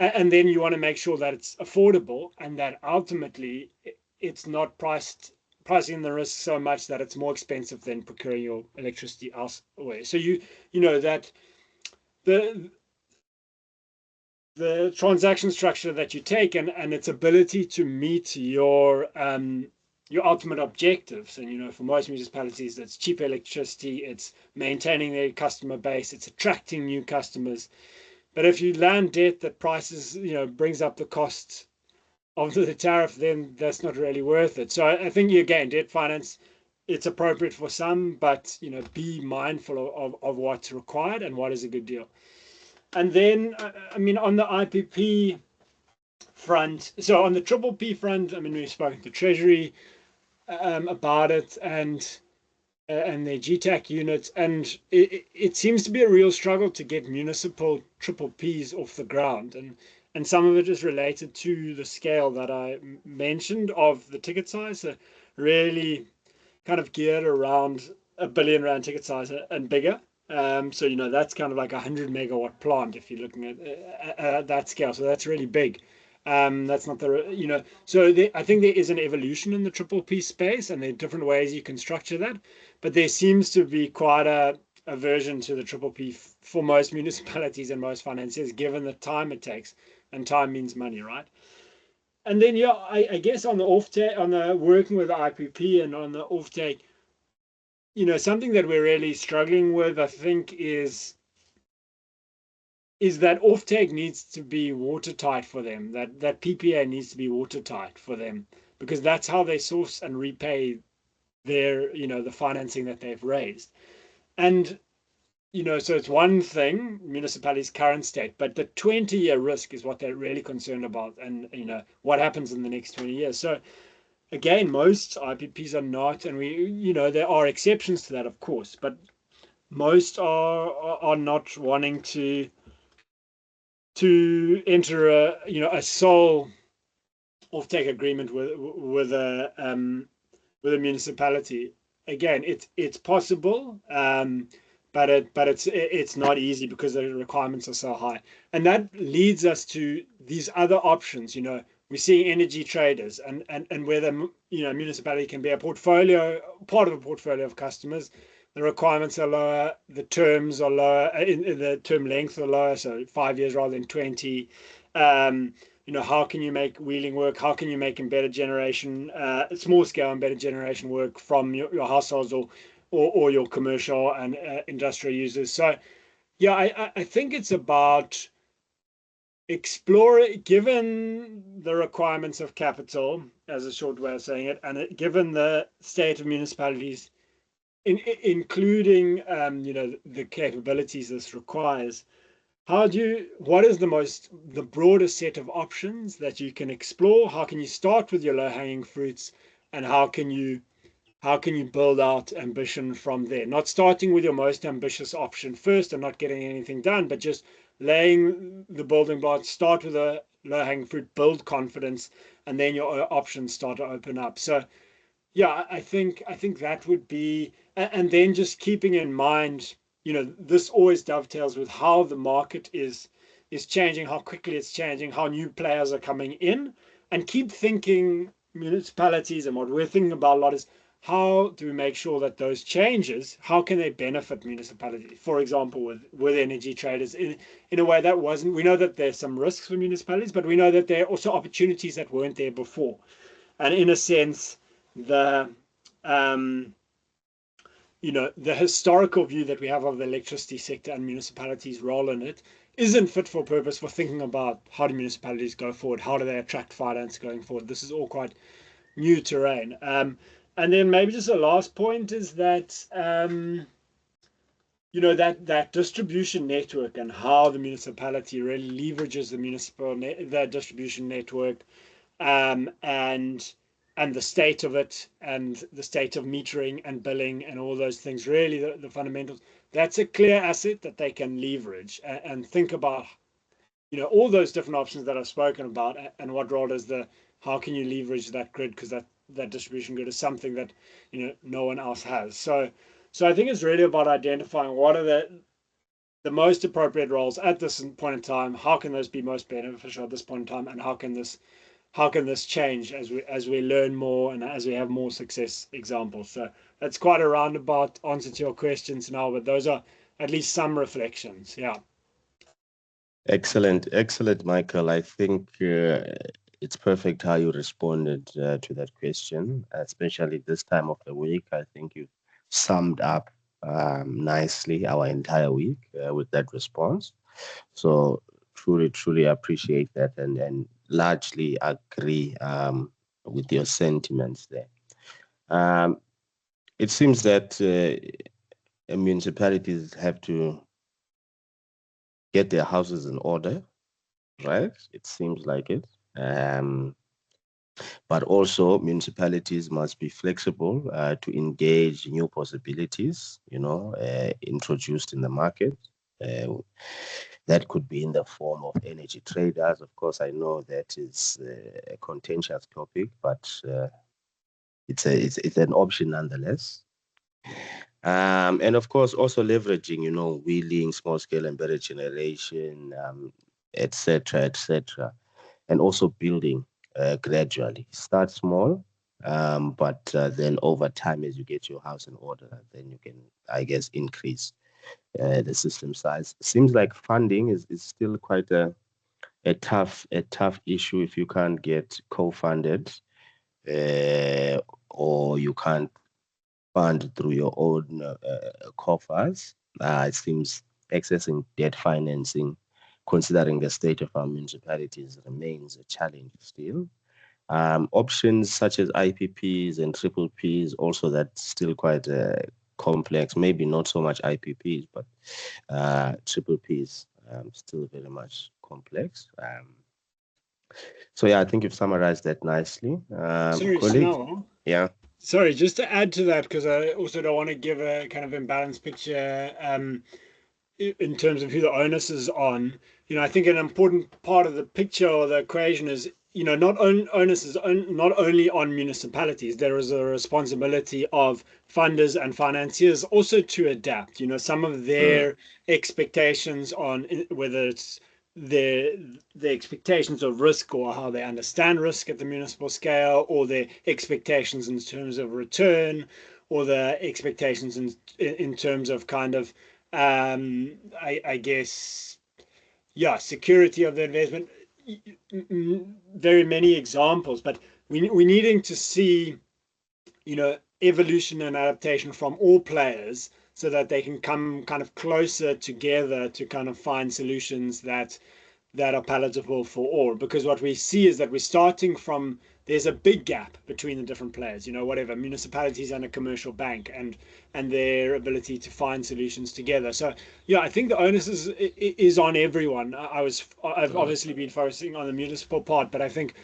And then you want to make sure that it's affordable, and that ultimately it's not pricing the risk so much that it's more expensive than procuring your electricity elsewhere. So you know that the transaction structure that you take, and its ability to meet your ultimate objectives. And for most municipalities, it's cheap electricity, it's maintaining their customer base, it's attracting new customers. But if you land debt that prices, brings up the cost of the tariff, then that's not really worth it. So I think, again, debt finance, it's appropriate for some, but be mindful of what's required and what is a good deal. And then, on the IPP front, so on the triple P front, we've spoken to Treasury about it, and their GTAC units, and it seems to be a real struggle to get municipal triple Ps off the ground, and some of it is related to the scale that I mentioned of the ticket size, so really kind of geared around R1 billion ticket size and bigger. So that's kind of like 100 megawatt plant if you're looking at that scale. So that's really big. That's not the so I think there is an evolution in the triple P space, and there are different ways you can structure that, but there seems to be quite a aversion to the triple P for most municipalities and most financiers, given the time it takes, and time means money, right? And then I guess on the offtake, on the working with the IPP and on the offtake, something that we're really struggling with, I think, is that offtake needs to be watertight for them. That PPA needs to be watertight for them, because that's how they source and repay their, the financing that they've raised. And, so it's one thing, municipalities' current state, but the 20-year risk is what they're really concerned about, and, what happens in the next 20 years. So again, most IPPs are not, and there are exceptions to that, of course, but most are not wanting to enter a sole offtake agreement with a municipality. Again, it's possible, but it's not easy, because the requirements are so high, and that leads us to these other options. We're seeing energy traders, and where the municipality can be a part of a portfolio of customers. The requirements are lower, the terms are lower, the term length are lower, so 5 years rather than 20. How can you make wheeling work? How can you make embedded generation, small scale embedded generation work from your households or your commercial and industrial users? So yeah, I think it's about exploring, given the requirements of capital, as a short way of saying it, and given the state of municipalities, including the capabilities this requires, what is the broadest set of options that you can explore? How can you start with your low-hanging fruits, and how can you build out ambition from there? Not starting with your most ambitious option first and not getting anything done, but just laying the building blocks. Start with a low-hanging fruit, build confidence, and then your options start to open up. So yeah, I think that would be, and then just keeping in mind, this always dovetails with how the market is changing, how quickly it's changing, how new players are coming in, and keep thinking municipalities, and what we're thinking about a lot is how do we make sure that those changes, how can they benefit municipalities? For example, with energy traders in a way that wasn't. We know that there's some risks for municipalities, but we know that there are also opportunities that weren't there before, and in a sense the the historical view that we have of the electricity sector and municipalities' role in it isn't fit for purpose for thinking about how do municipalities go forward, how do they attract finance going forward. This is all quite new terrain. And then maybe just a last point is that that distribution network and how the municipality really leverages the distribution network, and the state of it, and the state of metering and billing and all those things, really the fundamentals. That's a clear asset that they can leverage, and think about all those different options that I've spoken about, and what role does how can you leverage that grid, because that distribution grid is something that no one else has. So I think it's really about identifying what are the most appropriate roles at this point in time, how can those be most beneficial at this point in time, and how can this change as we learn more and as we have more success examples. So that's quite a roundabout answer to your questions now, but those are at least some reflections. Yeah. Excellent, Michael. I think it's perfect how you responded to that question, especially this time of the week. I think you summed up nicely our entire week with that response. So truly appreciate that, and largely agree with your sentiments there. It seems that municipalities have to get their houses in order, right? It seems like it. But also municipalities must be flexible to engage new possibilities, introduced in the market. That could be in the form of energy traders. Of course, I know that is a contentious topic, but it's an option nonetheless. And of course, also leveraging, wheeling, small scale embedded generation, etc., and also building gradually. Start small, but then over time, as you get your house in order, then you can, I guess, increase the system size. Seems like funding is still quite a tough issue if you can't get co-funded, or you can't fund through your own coffers. It seems accessing debt financing, considering the state of our municipalities, remains a challenge still. Options such as IPPs and triple Ps, also that's still quite complex. Maybe not so much IPPs, but triple Ps still very much complex. So yeah, I think you've summarized that nicely. Sorry, colleague? Snell. Yeah. Sorry, just to add to that, because I also don't want to give a kind of imbalanced picture in terms of who the onus is on. I think an important part of the picture or the equation is, onus is not only on municipalities. There is a responsibility of funders and financiers also to adapt. Some of their expectations on whether it's the expectations of risk, or how they understand risk at the municipal scale, or their expectations in terms of return, or the expectations in terms of kind of I guess, yeah, security of the investment. Very many examples, but we're needing to see evolution and adaptation from all players, so that they can come kind of closer together to kind of find solutions that are palatable for all. Because what we see is that we're starting from, there's a big gap between the different players, whatever, municipalities and a commercial bank, and their ability to find solutions together. So yeah, I think the onus is on everyone. I've obviously been focusing on the municipal part, but I think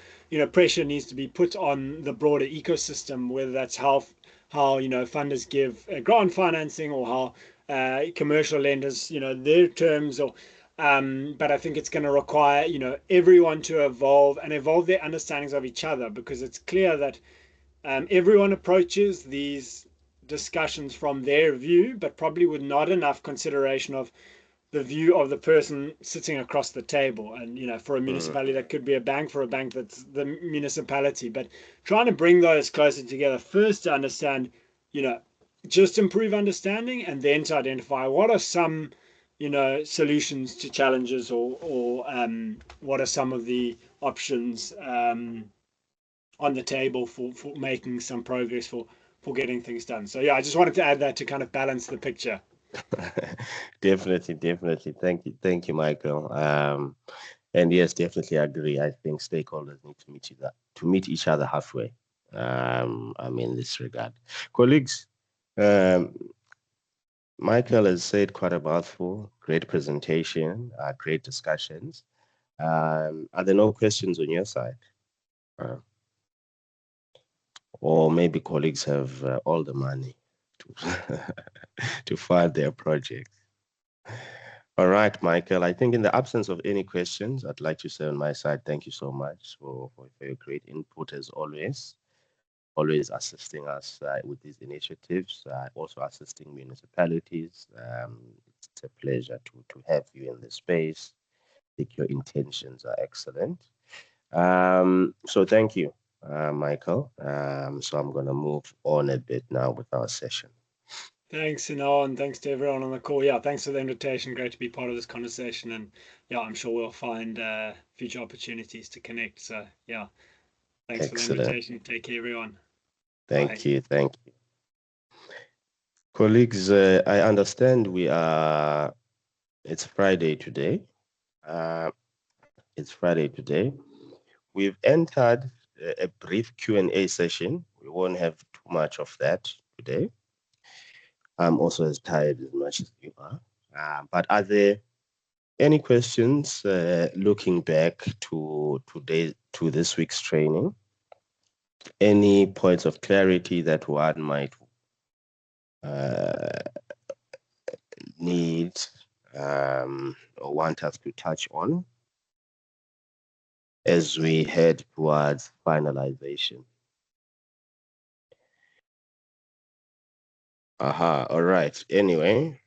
pressure needs to be put on the broader ecosystem, whether that's how funders give grant financing, or how commercial lenders, their terms, or But I think it's going to require, everyone to evolve and evolve their understandings of each other, because it's clear that everyone approaches these discussions from their view, but probably with not enough consideration of the view of the person sitting across the table. And for a municipality, that could be a bank; for a bank, that's the municipality. But trying to bring those closer together first to understand, just improve understanding, and then to identify what are some solutions to challenges, or what are some of the options on the table for making some progress, for getting things done. So yeah, I just wanted to add that to kind of balance the picture. Definitely. Thank you, Michael. And yes, definitely agree. I think stakeholders need to meet each other halfway. In this regard, colleagues. Michael has said quite a mouthful. Great presentation. Great discussions. Are there no questions on your side? Or maybe colleagues have all the money to to fund their project. All right, Michael, I think in the absence of any questions, I'd like to say on my side, thank you so much for your great input as always assisting us with these initiatives, also assisting municipalities. It's a pleasure to have you in this space. I think your intentions are excellent. So thank you, Michael. So I'm going to move on a bit now with our session. Thanks, Sinal, and thanks to everyone on the call. Yeah, thanks for the invitation. Great to be part of this conversation. And yeah, I'm sure we'll find future opportunities to connect. So yeah, thanks Excellent. for the invitation. Take care, everyone. Thank you. Colleagues, I understand it's Friday today. We've entered a brief Q&A session. We won't have too much of that today. I'm also as tired as much as you are. But are there any questions looking back to this week's training? Any points of clarity that one might need or want us to touch on as we head towards finalization? All right. Anyway,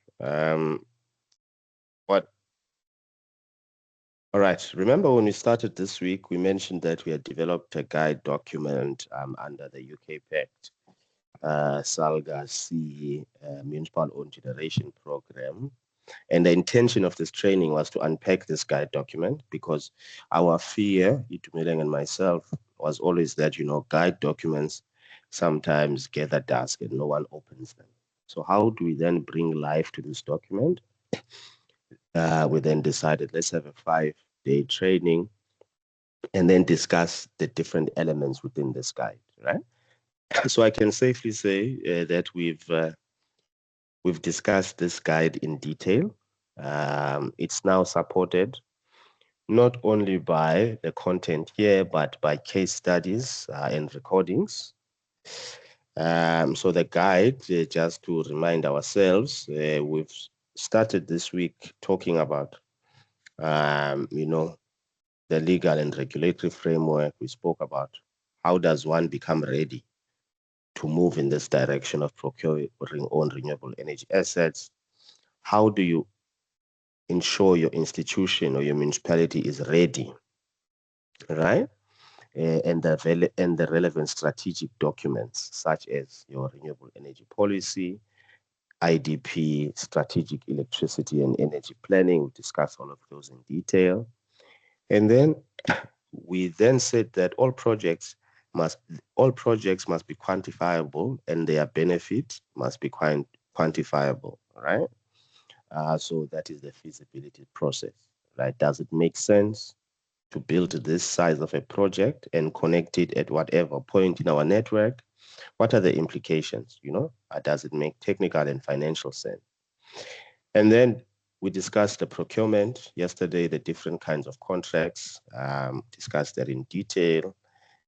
all right. Remember when we started this week, we mentioned that we had developed a guide document under the UK Pact, SALGA C Municipal Owned Generation Program. And the intention of this training was to unpack this guide document, because our fear, Itumeleng and myself, was always that, guide documents sometimes gather dust and no one opens them. So how do we then bring life to this document? We then decided, let's have a 5-day training and then discuss the different elements within this guide, right? So I can safely say that we've discussed this guide in detail. It's now supported not only by the content here, but by case studies and recordings. So the guide, just to remind ourselves, we've started this week talking about, the legal and regulatory framework. We spoke about how does one become ready to move in this direction of procuring own renewable energy assets. How do you ensure your institution or your municipality is ready, right? And the relevant strategic documents, such as your renewable energy policy, IDP, strategic electricity and energy planning. We discussed all of those in detail. And then we then said that all projects must be quantifiable, and their benefit must be quantifiable, right? So that is the feasibility process, right? Does it make sense to build this size of a project and connect it at whatever point in our network? What are the implications? Does it make technical and financial sense? And then we discussed the procurement yesterday, the different kinds of contracts, discussed that in detail,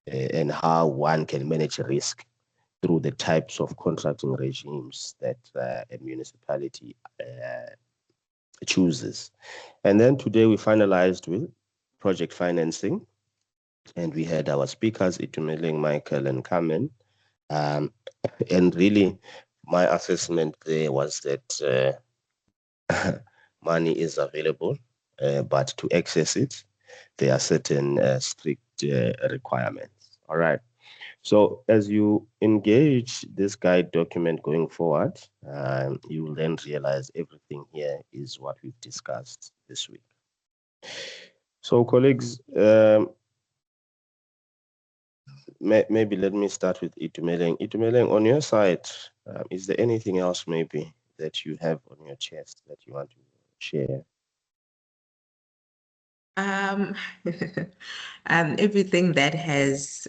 and how one can manage risk through the types of contracting regimes that a municipality chooses. And then today we finalized with project financing, and we had our speakers, Itumeleng, Michael, and Carmen. And really, my assessment there was that money is available, but to access it, there are certain strict requirements. All right. So as you engage this guide document going forward, you will then realize everything here is what we've discussed this week. So colleagues, maybe let me start with Itumeleng. Itumeleng, on your side, is there anything else maybe that you have on your chest that you want to share? Everything that has,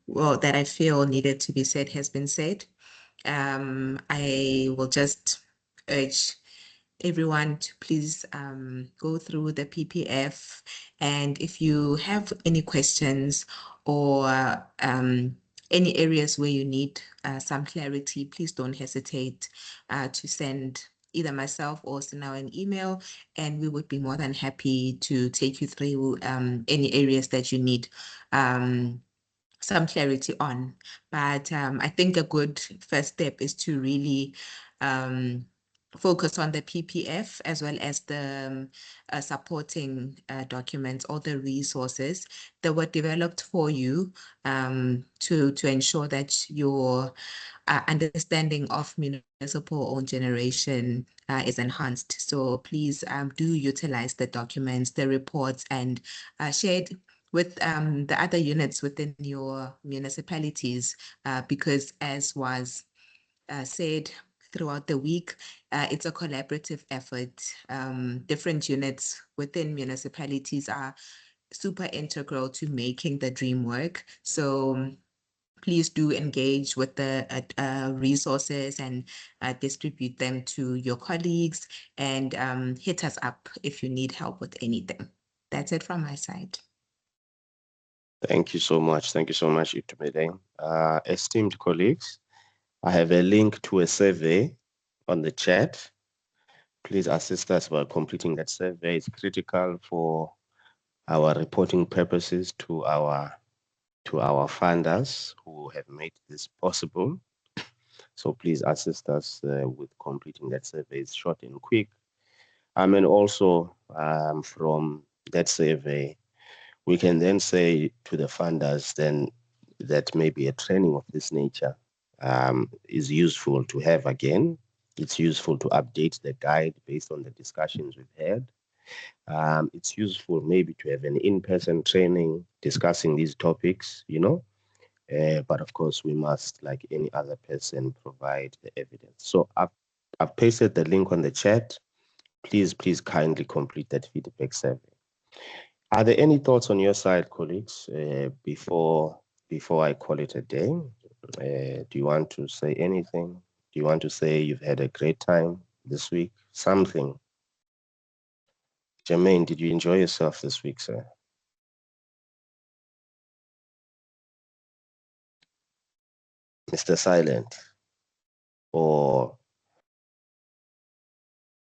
well, that I feel needed to be said has been said. I will just urge everyone to please go through the PPF, and if you have any questions or any areas where you need some clarity, please don't hesitate to send either myself or Sinao an email, and we would be more than happy to take you through any areas that you need some clarity on. But I think a good first step is to really focus on the PPF as well as the supporting documents, all the resources that were developed for you to ensure that your understanding of municipal owned generation is enhanced. So please do utilize the documents, the reports, and share it with the other units within your municipalities, because as was said throughout the week, it's a collaborative effort. Different units within municipalities are super integral to making the dream work. So please do engage with the resources and distribute them to your colleagues, and hit us up if you need help with anything. That's it from my side. Thank you so much. Thank you so much, Itumeleng. Esteemed colleagues, I have a link to a survey on the chat. Please assist us by completing that survey. It's critical for our reporting purposes to our funders who have made this possible. So please assist us with completing that survey. It's short and quick. And also from that survey, we can then say to the funders then that maybe a training of this nature is useful to have again. It's useful to update the guide based on the discussions we've had. It's useful maybe to have an in-person training discussing these topics, you know. But of course, we must, like any other person, provide the evidence. So I've pasted the link on the chat. Please kindly complete that feedback survey. Are there any thoughts on your side, colleagues, before I call it a day? Do you want to say anything? Do you want to say you've had a great time this week? Something. Jermaine, did you enjoy yourself this week, sir? Mr. Silent? Or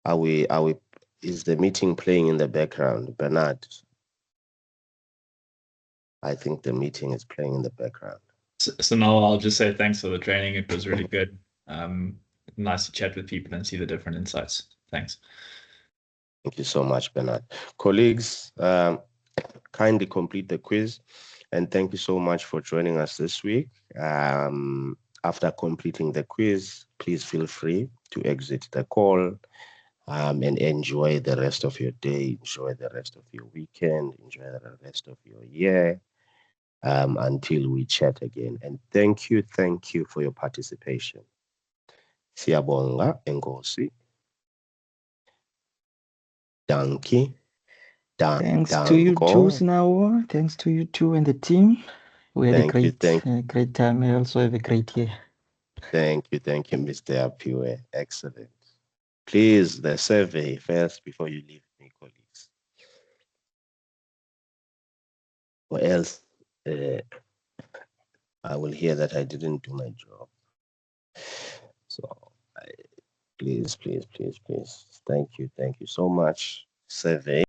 is the meeting playing in the background? Bernard? I think the meeting is playing in the background. So now I'll just say thanks for the training. It was really good. Nice to chat with people and see the different insights. Thanks. Thank you so much, Bernard. Colleagues, kindly complete the quiz, and thank you so much for joining us this week. After completing the quiz, please feel free to exit the call and enjoy the rest of your day, enjoy the rest of your weekend, enjoy the rest of your year. Until we chat again. And thank you for your participation. Siyabonga, enkosi. Danki. Thanks to you too, Sinao. Thanks to you too and the team. We had a great time. I also have a great year. Thank you, Mr. Apiwe. Excellent. Please, the survey first before you leave me, colleagues. Or else I will hear that I didn't do my job. So Please. Thank you so much. Survey.